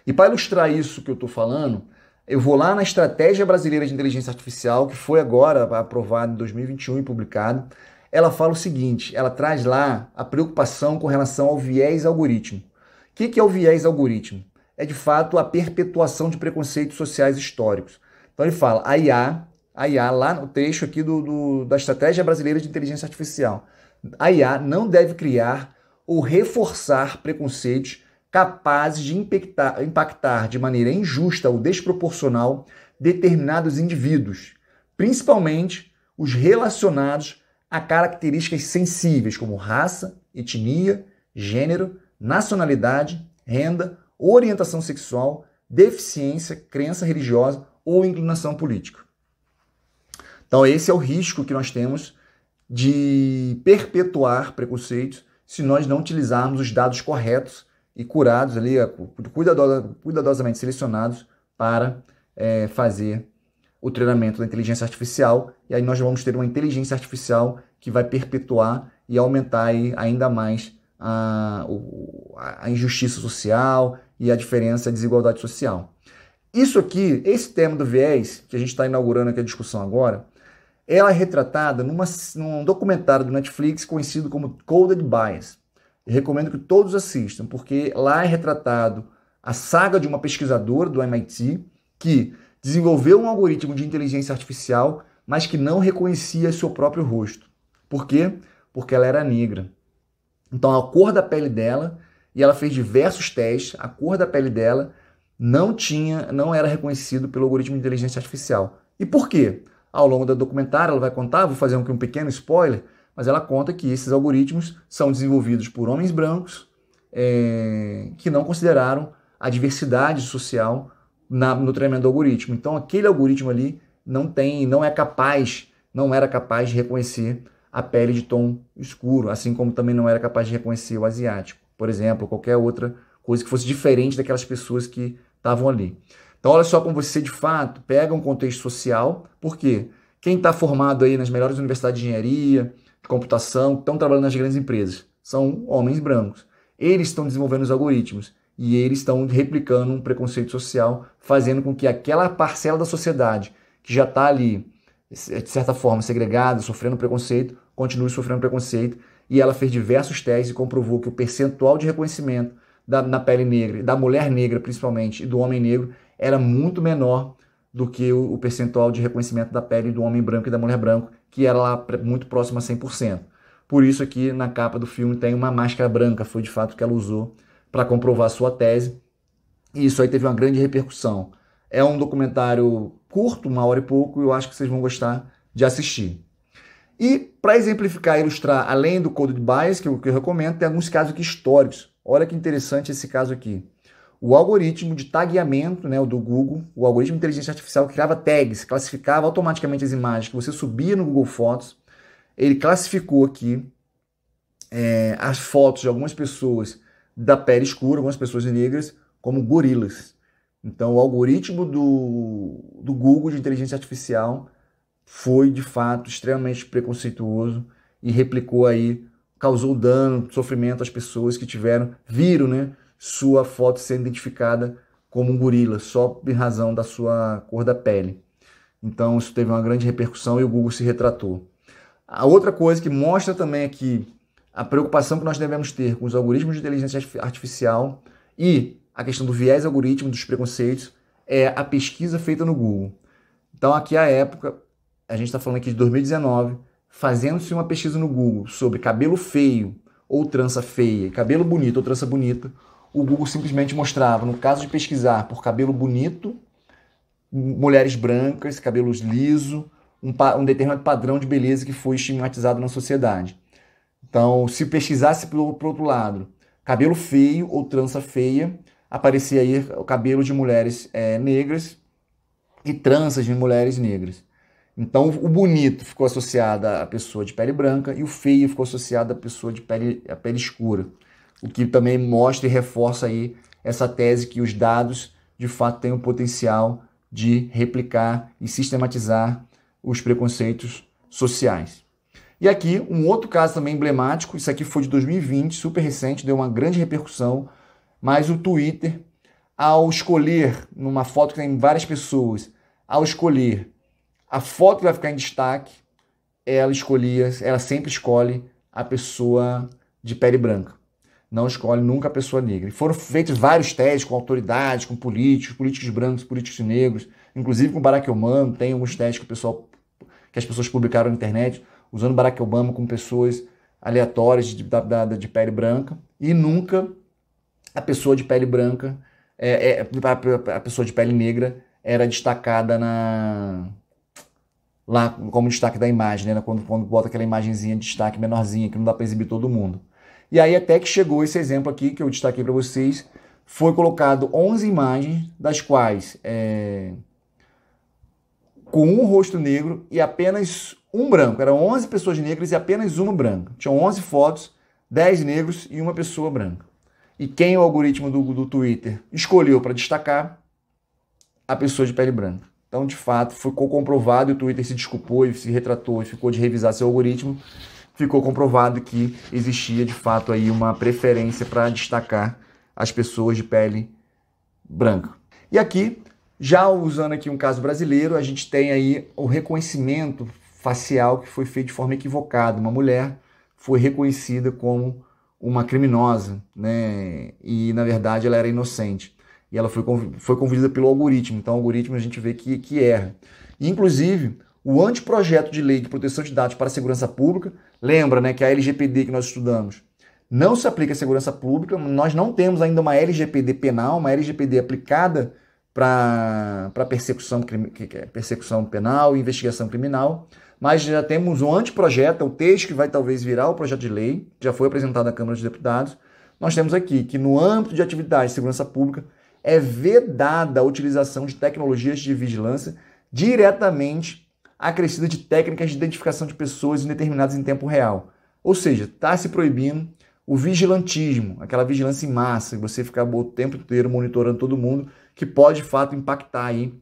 Speaker 1: E para ilustrar isso que eu estou falando, eu vou lá na Estratégia Brasileira de Inteligência Artificial, que foi agora aprovada em 2021 e publicada. Ela fala o seguinte, ela traz lá a preocupação com relação ao viés algoritmo. O que é o viés algoritmo? É de fato a perpetuação de preconceitos sociais históricos. Então ele fala, a IA lá no trecho aqui da Estratégia Brasileira de Inteligência Artificial, a IA não deve criar ou reforçar preconceitos capazes de impactar de maneira injusta ou desproporcional determinados indivíduos, principalmente os relacionados a características sensíveis como raça, etnia, gênero, nacionalidade, renda, orientação sexual, deficiência, crença religiosa ou inclinação política. Então esse é o risco que nós temos de perpetuar preconceitos se nós não utilizarmos os dados corretos e curados ali, cuidadosamente selecionados para fazer o treinamento da inteligência artificial, e aí nós vamos ter uma inteligência artificial que vai perpetuar e aumentar aí ainda mais a injustiça social e a diferença, a desigualdade social. Isso aqui, esse tema do viés, que a gente está inaugurando aqui a discussão agora, ela é retratada num documentário do Netflix conhecido como Coded Bias. Eu recomendo que todos assistam, porque lá é retratado a saga de uma pesquisadora do MIT que desenvolveu um algoritmo de inteligência artificial, mas que não reconhecia seu próprio rosto. Por quê? Porque ela era negra. Então a cor da pele dela, e ela fez diversos testes, a cor da pele dela não era reconhecido pelo algoritmo de inteligência artificial. E por quê? Ao longo do documentário ela vai contar, vou fazer um pequeno spoiler, mas ela conta que esses algoritmos são desenvolvidos por homens brancos que não consideraram a diversidade social no treinamento do algoritmo. Então aquele algoritmo ali não era capaz de reconhecer a pele de tom escuro, assim como também não era capaz de reconhecer o asiático, por exemplo, qualquer outra coisa que fosse diferente daquelas pessoas que estavam ali. Então olha só como você de fato pega um contexto social, porque quem está formado aí nas melhores universidades de engenharia, de computação, estão trabalhando nas grandes empresas, são homens brancos. Eles estão desenvolvendo os algoritmos e eles estão replicando um preconceito social, fazendo com que aquela parcela da sociedade que já está ali, de certa forma, segregada, sofrendo preconceito, continue sofrendo preconceito. E ela fez diversos testes e comprovou que o percentual de reconhecimento na pele negra, da mulher negra principalmente, e do homem negro, era muito menor do que o percentual de reconhecimento da pele do homem branco e da mulher branca, que era lá muito próximo a 100%. Por isso aqui na capa do filme tem uma máscara branca, foi de fato que ela usou para comprovar a sua tese, e isso aí teve uma grande repercussão. É um documentário curto, 1 hora e pouco, e eu acho que vocês vão gostar de assistir. E para exemplificar e ilustrar, além do Coded Bias, que eu recomendo, tem alguns casos aqui históricos. Olha que interessante esse caso aqui. O algoritmo de tagueamento, né, do Google, o algoritmo de inteligência artificial que criava tags, classificava automaticamente as imagens que você subia no Google Fotos, ele classificou aqui as fotos de algumas pessoas da pele escura, algumas pessoas negras, como gorilas. Então o algoritmo do Google de inteligência artificial foi, de fato, extremamente preconceituoso e replicou aí, causou dano, sofrimento às pessoas que viram, né, sua foto sendo identificada como um gorila, só em razão da sua cor da pele. Então isso teve uma grande repercussão e o Google se retratou. A outra coisa que mostra também aqui a preocupação que nós devemos ter com os algoritmos de inteligência artificial e a questão do viés algoritmo, dos preconceitos, é a pesquisa feita no Google. Então aqui a época, a gente está falando aqui de 2019, fazendo-se uma pesquisa no Google sobre cabelo feio ou trança feia, cabelo bonito ou trança bonita, o Google simplesmente mostrava, no caso de pesquisar por cabelo bonito, mulheres brancas, cabelos lisos, um determinado padrão de beleza que foi estigmatizado na sociedade. Então, se pesquisasse por outro lado, cabelo feio ou trança feia, aparecia aí o cabelo de mulheres negras e tranças de mulheres negras. Então, o bonito ficou associado à pessoa de pele branca e o feio ficou associado à pessoa de pele escura. O que também mostra e reforça aí essa tese que os dados, de fato, têm o potencial de replicar e sistematizar os preconceitos sociais. E aqui, um outro caso também emblemático, isso aqui foi de 2020, super recente, deu uma grande repercussão, mas o Twitter, ao escolher, numa foto que tem várias pessoas, ao escolher a foto que vai ficar em destaque, ela sempre escolhe a pessoa de pele branca. Não escolhe nunca a pessoa negra. E foram feitos vários testes com autoridades, com políticos brancos, políticos negros, inclusive com Barack Obama. Tem alguns testes que as pessoas publicaram na internet, usando Barack Obama com pessoas aleatórias de pele branca, e nunca a pessoa de pele branca, a pessoa de pele negra era destacada lá como destaque da imagem, né? Quando bota aquela imagenzinha de destaque menorzinha, que não dá para exibir todo mundo. E aí até que chegou esse exemplo aqui, que eu destaquei para vocês, foi colocado 11 imagens, das quais com um rosto negro e apenas um branco. Eram 11 pessoas negras e apenas uma branca. Tinham 11 fotos, 10 negros e uma pessoa branca. E quem o algoritmo do Twitter escolheu para destacar? A pessoa de pele branca. Então, de fato, ficou comprovado, e o Twitter se desculpou e se retratou e ficou de revisar seu algoritmo, ficou comprovado que existia, de fato, aí uma preferência para destacar as pessoas de pele branca. E aqui, já usando aqui um caso brasileiro, a gente tem aí o reconhecimento facial que foi feito de forma equivocada. Uma mulher foi reconhecida como uma criminosa, né? E, na verdade, ela era inocente. E ela foi confundida pelo algoritmo. Então, o algoritmo a gente vê que erra. E, inclusive, o anteprojeto de lei de proteção de dados para a segurança pública, lembra, né, que a LGPD que nós estudamos não se aplica à segurança pública, nós não temos ainda uma LGPD penal, uma LGPD aplicada para persecução penal e investigação criminal, mas já temos um anteprojeto, o texto que vai talvez virar o projeto de lei, que já foi apresentado à Câmara dos Deputados. Nós temos aqui que no âmbito de atividades de segurança pública é vedada a utilização de tecnologias de vigilância diretamente acrescida de técnicas de identificação de pessoas indeterminadas em tempo real. Ou seja, está se proibindo o vigilantismo, aquela vigilância em massa, você ficar o tempo inteiro monitorando todo mundo, que pode, de fato, impactar aí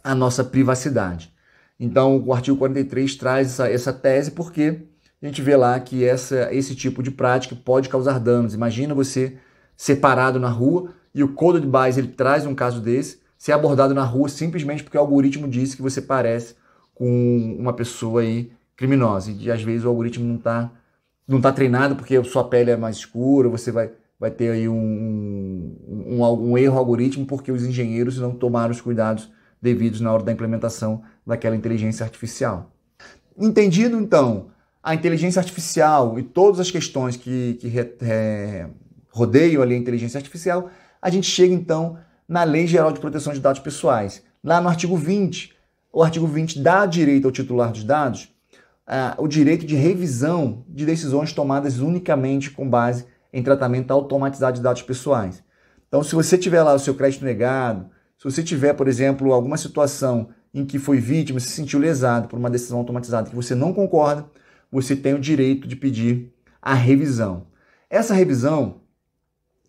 Speaker 1: a nossa privacidade. Então, o artigo 43 traz essa tese porque a gente vê lá que esse tipo de prática pode causar danos. Imagina você ser parado na rua e o Code Advice ele traz um caso desse, ser abordado na rua simplesmente porque o algoritmo disse que você parece com uma pessoa aí criminosa. E às vezes o algoritmo não tá treinado porque a sua pele é mais escura, você vai ter aí um erro algoritmo porque os engenheiros não tomaram os cuidados devidos na hora da implementação daquela inteligência artificial. Entendido, então, a inteligência artificial e todas as questões que rodeiam ali a inteligência artificial, a gente chega, então, na Lei Geral de Proteção de Dados Pessoais. Lá no artigo 20, o artigo 20 dá direito ao titular dos dados o direito de revisão de decisões tomadas unicamente com base em tratamento automatizado de dados pessoais. Então, se você tiver lá o seu crédito negado, se você tiver, por exemplo, alguma situação em que foi vítima, se sentiu lesado por uma decisão automatizada que você não concorda, você tem o direito de pedir a revisão. Essa revisão,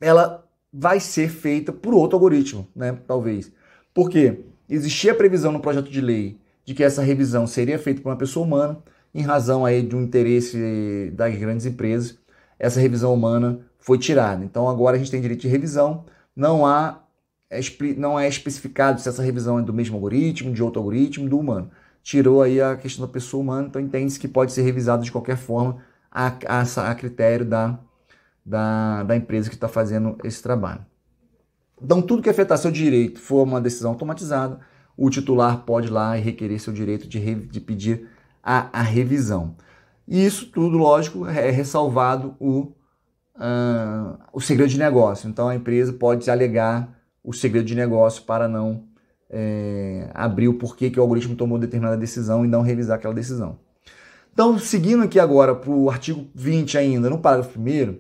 Speaker 1: ela vai ser feita por outro algoritmo, né? Talvez. Porque existia a previsão no projeto de lei de que essa revisão seria feita por uma pessoa humana, em razão aí de um interesse das grandes empresas, essa revisão humana foi tirada. Então agora a gente tem direito de revisão, não é especificado se essa revisão é do mesmo algoritmo, de outro algoritmo, do humano. Tirou aí a questão da pessoa humana, então entende-se que pode ser revisado de qualquer forma a critério da empresa que está fazendo esse trabalho. Então tudo que afetar seu direito for uma decisão automatizada, o titular pode ir lá e requerer seu direito de pedir a revisão. E isso tudo, lógico, é ressalvado o segredo de negócio. Então a empresa pode alegar o segredo de negócio para não abrir o porquê que o algoritmo tomou determinada decisão e não revisar aquela decisão. Então, seguindo aqui agora para o artigo 20 ainda, no parágrafo 1º,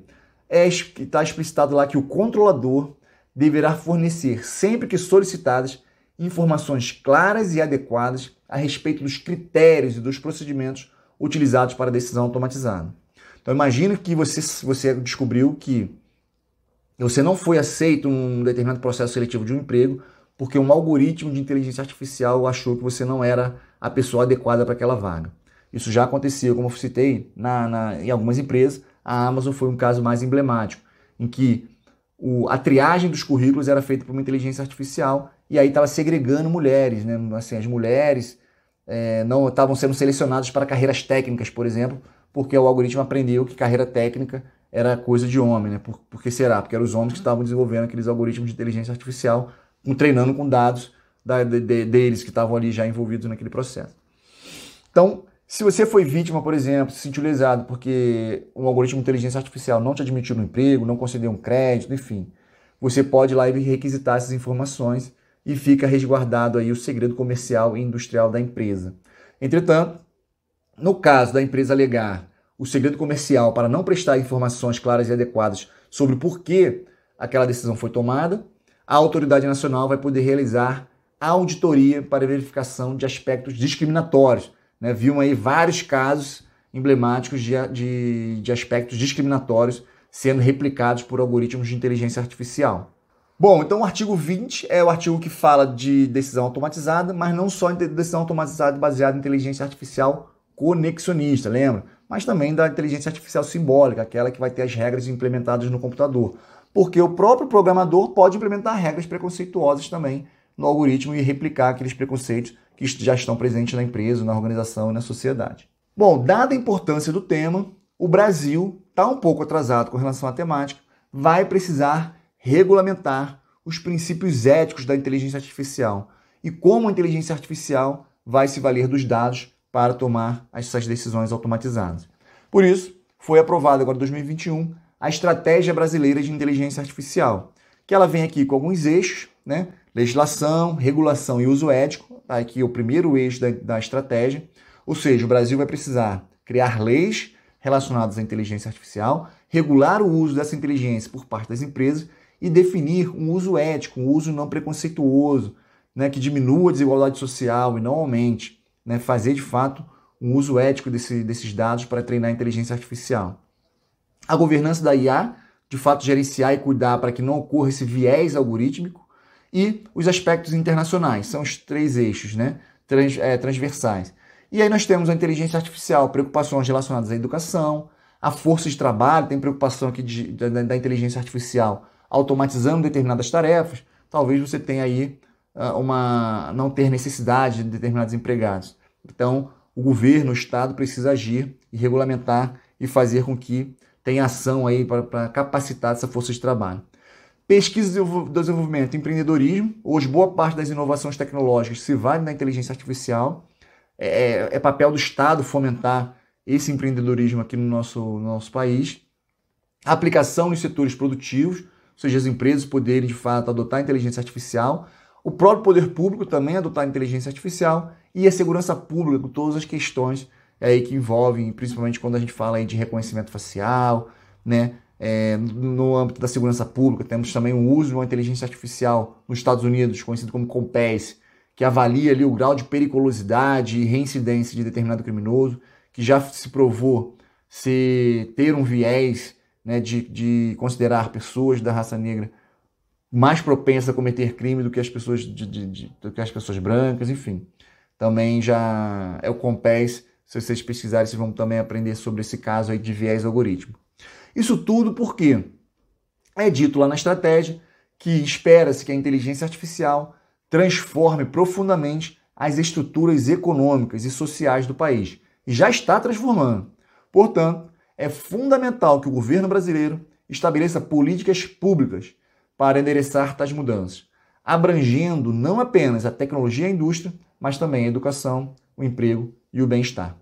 Speaker 1: está explicitado lá que o controlador deverá fornecer, sempre que solicitadas, informações claras e adequadas a respeito dos critérios e dos procedimentos utilizados para a decisão automatizada. Então imagine que você descobriu que você não foi aceito num determinado processo seletivo de um emprego porque um algoritmo de inteligência artificial achou que você não era a pessoa adequada para aquela vaga. Isso já acontecia, como eu citei, em algumas empresas. A Amazon foi um caso mais emblemático, em que a triagem dos currículos era feita por uma inteligência artificial e aí estava segregando mulheres, né? Assim, as mulheres não estavam sendo selecionadas para carreiras técnicas, por exemplo, porque o algoritmo aprendeu que carreira técnica era coisa de homem, né? Por que será? Porque eram os homens que estavam desenvolvendo aqueles algoritmos de inteligência artificial, treinando com dados deles que estavam ali já envolvidos naquele processo. Então, se você foi vítima, por exemplo, se sentiu lesado porque um algoritmo de inteligência artificial não te admitiu no emprego, não concedeu um crédito, enfim, você pode ir lá e requisitar essas informações e fica resguardado aí o segredo comercial e industrial da empresa. Entretanto, no caso da empresa alegar o segredo comercial para não prestar informações claras e adequadas sobre o porquê aquela decisão foi tomada, a autoridade nacional vai poder realizar a auditoria para verificação de aspectos discriminatórios. Né? Vimos aí vários casos emblemáticos de aspectos discriminatórios sendo replicados por algoritmos de inteligência artificial. Bom, então o artigo 20 é o artigo que fala de decisão automatizada, mas não só de decisão automatizada baseada em inteligência artificial conexionista, lembra? Mas também da inteligência artificial simbólica, aquela que vai ter as regras implementadas no computador. Porque o próprio programador pode implementar regras preconceituosas também no algoritmo e replicar aqueles preconceitos que já estão presentes na empresa, na organização e na sociedade. Bom, dada a importância do tema, o Brasil está um pouco atrasado com relação à temática, vai precisar regulamentar os princípios éticos da inteligência artificial e como a inteligência artificial vai se valer dos dados para tomar essas decisões automatizadas. Por isso, foi aprovada agora em 2021 a Estratégia Brasileira de Inteligência Artificial, que ela vem aqui com alguns eixos, né? Legislação, regulação e uso ético, tá aqui o primeiro eixo da estratégia, ou seja, o Brasil vai precisar criar leis relacionadas à inteligência artificial, regular o uso dessa inteligência por parte das empresas e definir um uso ético, um uso não preconceituoso, né, que diminua a desigualdade social e não aumente, né, fazer de fato um uso ético desses dados para treinar a inteligência artificial. A governança da IA, de fato gerenciar e cuidar para que não ocorra esse viés algorítmico, e os aspectos internacionais, são os três eixos, né, transversais. E aí nós temos a inteligência artificial, preocupações relacionadas à educação, a força de trabalho, tem preocupação aqui da inteligência artificial automatizando determinadas tarefas, talvez você tenha aí não ter necessidade de determinados empregados. Então, o governo, o Estado precisa agir e regulamentar e fazer com que tenha ação aí para capacitar essa força de trabalho. Pesquisa e desenvolvimento, empreendedorismo. Hoje, boa parte das inovações tecnológicas se vale na inteligência artificial. É papel do Estado fomentar esse empreendedorismo aqui no nosso país. Aplicação nos setores produtivos, ou seja, as empresas poderem, de fato, adotar a inteligência artificial. O próprio poder público também adotar a inteligência artificial. E a segurança pública, com todas as questões aí que envolvem, principalmente quando a gente fala aí de reconhecimento facial, né? No âmbito da segurança pública, temos também o uso de uma inteligência artificial nos Estados Unidos, conhecido como COMPASS, que avalia ali o grau de periculosidade e reincidência de determinado criminoso, que já se provou ter um viés, né, de considerar pessoas da raça negra mais propensas a cometer crime do que as pessoas, do que as pessoas brancas, enfim. Também já é o COMPASS, se vocês pesquisarem, vocês vão também aprender sobre esse caso aí de viés algorítmico. Isso tudo porque é dito lá na estratégia que espera-se que a inteligência artificial transforme profundamente as estruturas econômicas e sociais do país. E já está transformando. Portanto, é fundamental que o governo brasileiro estabeleça políticas públicas para endereçar tais mudanças, abrangendo não apenas a tecnologia e a indústria, mas também a educação, o emprego e o bem-estar.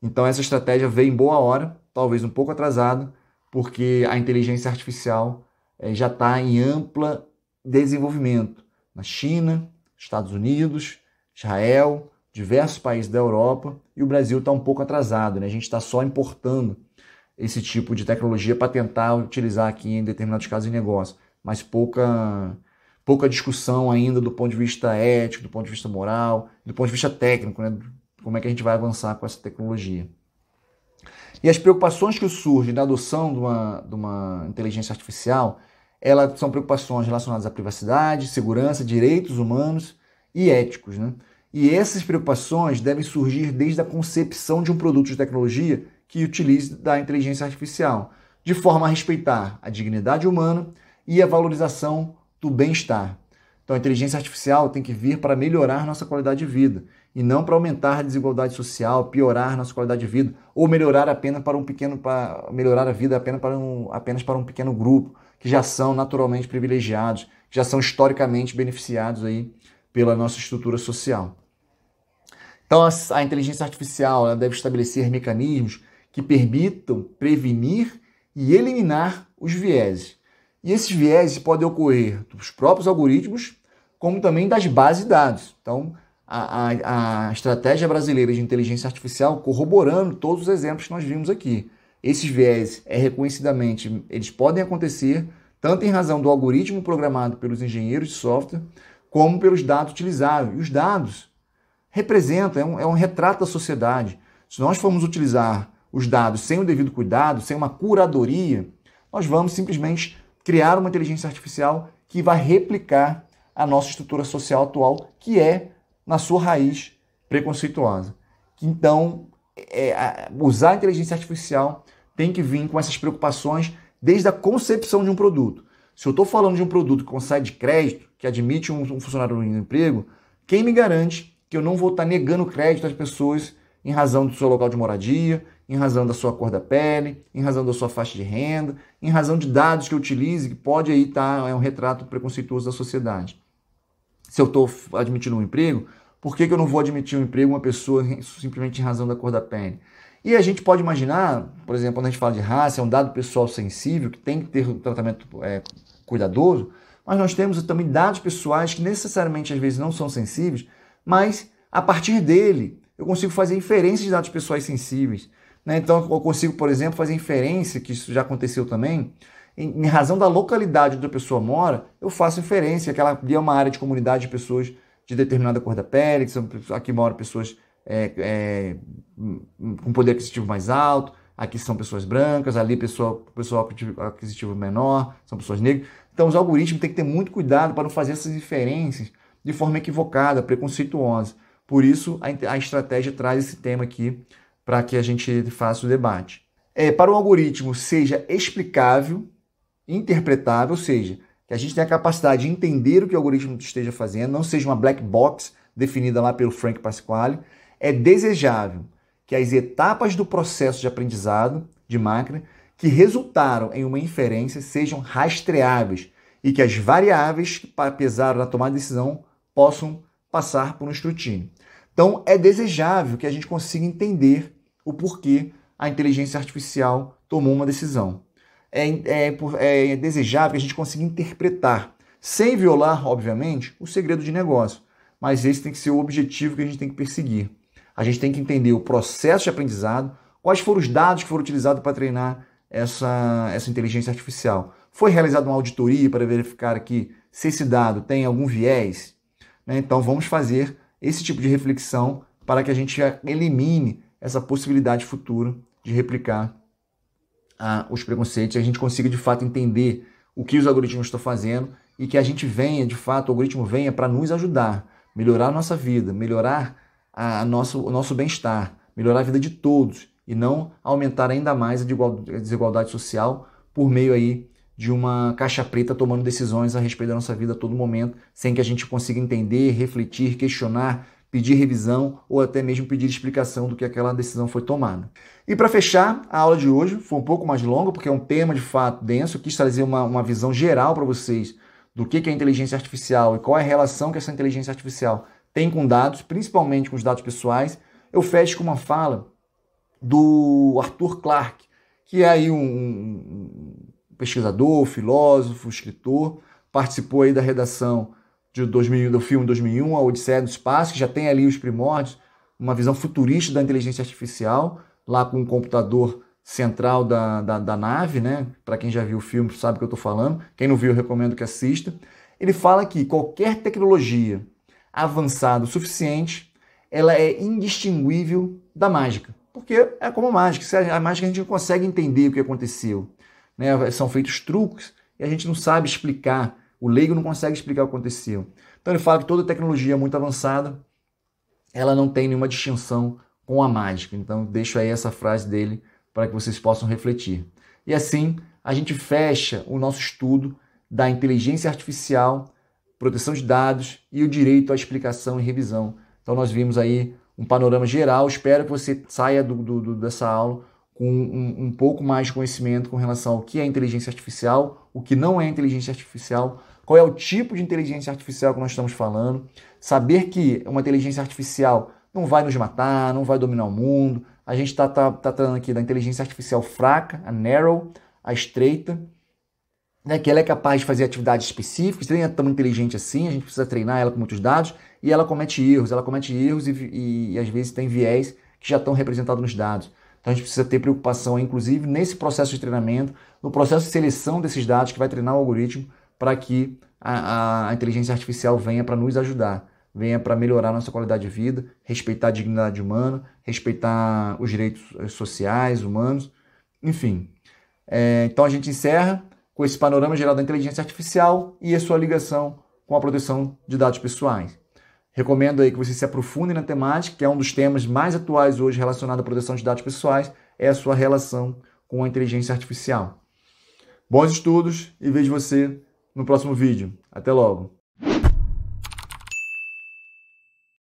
Speaker 1: Então essa estratégia veio em boa hora, talvez um pouco atrasada, porque a inteligência artificial já está em amplo desenvolvimento na China, Estados Unidos, Israel, diversos países da Europa, e o Brasil está um pouco atrasado, né? A gente está só importando esse tipo de tecnologia para tentar utilizar aqui em determinados casos de negócio, mas pouca discussão ainda do ponto de vista ético, do ponto de vista moral, do ponto de vista técnico, né? Como é que a gente vai avançar com essa tecnologia. E as preocupações que surgem da adoção de uma inteligência artificial, elas são preocupações relacionadas à privacidade, segurança, direitos humanos e éticos, né? E essas preocupações devem surgir desde a concepção de um produto de tecnologia que utilize da inteligência artificial, de forma a respeitar a dignidade humana e a valorização do bem-estar. Então a inteligência artificial tem que vir para melhorar nossa qualidade de vida e não para aumentar a desigualdade social, piorar nossa qualidade de vida ou melhorar a vida apenas para um pequeno grupo que já são naturalmente privilegiados, que já são historicamente beneficiados aí pela nossa estrutura social. Então a inteligência artificial ela deve estabelecer mecanismos que permitam prevenir e eliminar os vieses. E esses vieses podem ocorrer dos próprios algoritmos, como também das bases de dados. Então, a estratégia brasileira de inteligência artificial corroborando todos os exemplos que nós vimos aqui. Esses vieses, reconhecidamente, eles podem acontecer tanto em razão do algoritmo programado pelos engenheiros de software, como pelos dados utilizados. E os dados representam, é um retrato da sociedade. Se nós formos utilizar os dados sem o devido cuidado, sem uma curadoria, nós vamos simplesmente criar uma inteligência artificial que vai replicar a nossa estrutura social atual, que é, na sua raiz, preconceituosa. Então, usar a inteligência artificial tem que vir com essas preocupações desde a concepção de um produto. Se eu estou falando de um produto que concede crédito, que admite um funcionário no emprego, quem me garante que eu não vou estar negando crédito às pessoas em razão do seu local de moradia, em razão da sua cor da pele, em razão da sua faixa de renda, em razão de dados que eu utilize, que pode aí estar um retrato preconceituoso da sociedade. Se eu estou admitindo um emprego, por que eu não vou admitir um emprego a uma pessoa simplesmente em razão da cor da pele? E a gente pode imaginar, por exemplo, quando a gente fala de raça, é um dado pessoal sensível, que tem que ter um tratamento cuidadoso, mas nós temos também dados pessoais que necessariamente às vezes não são sensíveis, mas a partir dele eu consigo fazer inferência de dados pessoais sensíveis. Né? Então eu consigo, por exemplo, fazer inferência, que isso já aconteceu também, em razão da localidade onde a pessoa mora, eu faço inferência que ela é uma área de comunidade de pessoas de determinada cor da pele, que são, aqui moram pessoas com poder aquisitivo mais alto, aqui são pessoas brancas, ali pessoal aquisitivo menor, são pessoas negras. Então os algoritmos têm que ter muito cuidado para não fazer essas inferências de forma equivocada, preconceituosa. Por isso a estratégia traz esse tema aqui para que a gente faça o debate. Para o algoritmo seja explicável, interpretável, ou seja, que a gente tenha a capacidade de entender o que o algoritmo esteja fazendo, não seja uma black box definida lá pelo Frank Pasquale. É desejável que as etapas do processo de aprendizado de máquina que resultaram em uma inferência sejam rastreáveis e que as variáveis que pesaram na tomada de decisão possam passar por um escrutínio. Então, é desejável que a gente consiga entender o porquê a inteligência artificial tomou uma decisão. É desejável que a gente consiga interpretar, sem violar, obviamente, o segredo de negócio. Mas esse tem que ser o objetivo que a gente tem que perseguir. A gente tem que entender o processo de aprendizado, quais foram os dados que foram utilizados para treinar essa inteligência artificial. Foi realizada uma auditoria para verificar aqui se esse dado tem algum viés? Né? Então vamos fazer esse tipo de reflexão para que a gente elimine essa possibilidade futura de replicar os preconceitos, e a gente consiga de fato entender o que os algoritmos estão fazendo e que a gente venha, de fato, o algoritmo venha para nos ajudar, melhorar a nossa vida, melhorar o nosso bem-estar, melhorar a vida de todos e não aumentar ainda mais a desigualdade social por meio aí de uma caixa preta tomando decisões a respeito da nossa vida a todo momento, sem que a gente consiga entender, refletir, questionar, pedir revisão ou até mesmo pedir explicação do que aquela decisão foi tomada. E para fechar, a aula de hoje foi um pouco mais longa, porque é um tema de fato denso. Eu quis trazer uma visão geral para vocês do que é a inteligência artificial e qual é a relação que essa inteligência artificial tem com dados, principalmente com os dados pessoais. Eu fecho com uma fala do Arthur Clarke, que é aí um pesquisador, filósofo, escritor, participou aí da redação do filme 2001, A Odisseia do Espaço, que já tem ali os primórdios, uma visão futurista da inteligência artificial, lá com o computador central da nave, né? Para quem já viu o filme sabe o que eu estou falando. Quem não viu, eu recomendo que assista. Ele fala que qualquer tecnologia avançada o suficiente, ela é indistinguível da mágica. Porque é como mágica. A mágica a gente não consegue entender o que aconteceu. Né? São feitos truques e a gente não sabe explicar. O leigo não consegue explicar o que aconteceu. Então ele fala que toda tecnologia muito avançada, ela não tem nenhuma distinção com a mágica. Então deixo aí essa frase dele para que vocês possam refletir. E assim a gente fecha o nosso estudo da inteligência artificial, proteção de dados e o direito à explicação e revisão. Então nós vimos aí um panorama geral. Espero que você saia dessa aula com um pouco mais de conhecimento com relação ao que é inteligência artificial, o que não é inteligência artificial, qual é o tipo de inteligência artificial que nós estamos falando, saber que uma inteligência artificial não vai nos matar, não vai dominar o mundo. A gente está tratando aqui da inteligência artificial fraca, a narrow, a estreita, né, que ela é capaz de fazer atividades específicas, nem é tão inteligente assim, a gente precisa treinar ela com muitos dados, e ela comete erros e às vezes tem viés que já estão representados nos dados. Então a gente precisa ter preocupação, inclusive, nesse processo de treinamento, no processo de seleção desses dados que vai treinar o algoritmo para que a inteligência artificial venha para nos ajudar, venha para melhorar a nossa qualidade de vida, respeitar a dignidade humana, respeitar os direitos sociais, humanos, enfim. Então a gente encerra com esse panorama geral da inteligência artificial e a sua ligação com a proteção de dados pessoais. Recomendo aí que você se aprofunde na temática, que é um dos temas mais atuais hoje relacionado à proteção de dados pessoais, é a sua relação com a inteligência artificial. Bons estudos e vejo você no próximo vídeo. Até logo!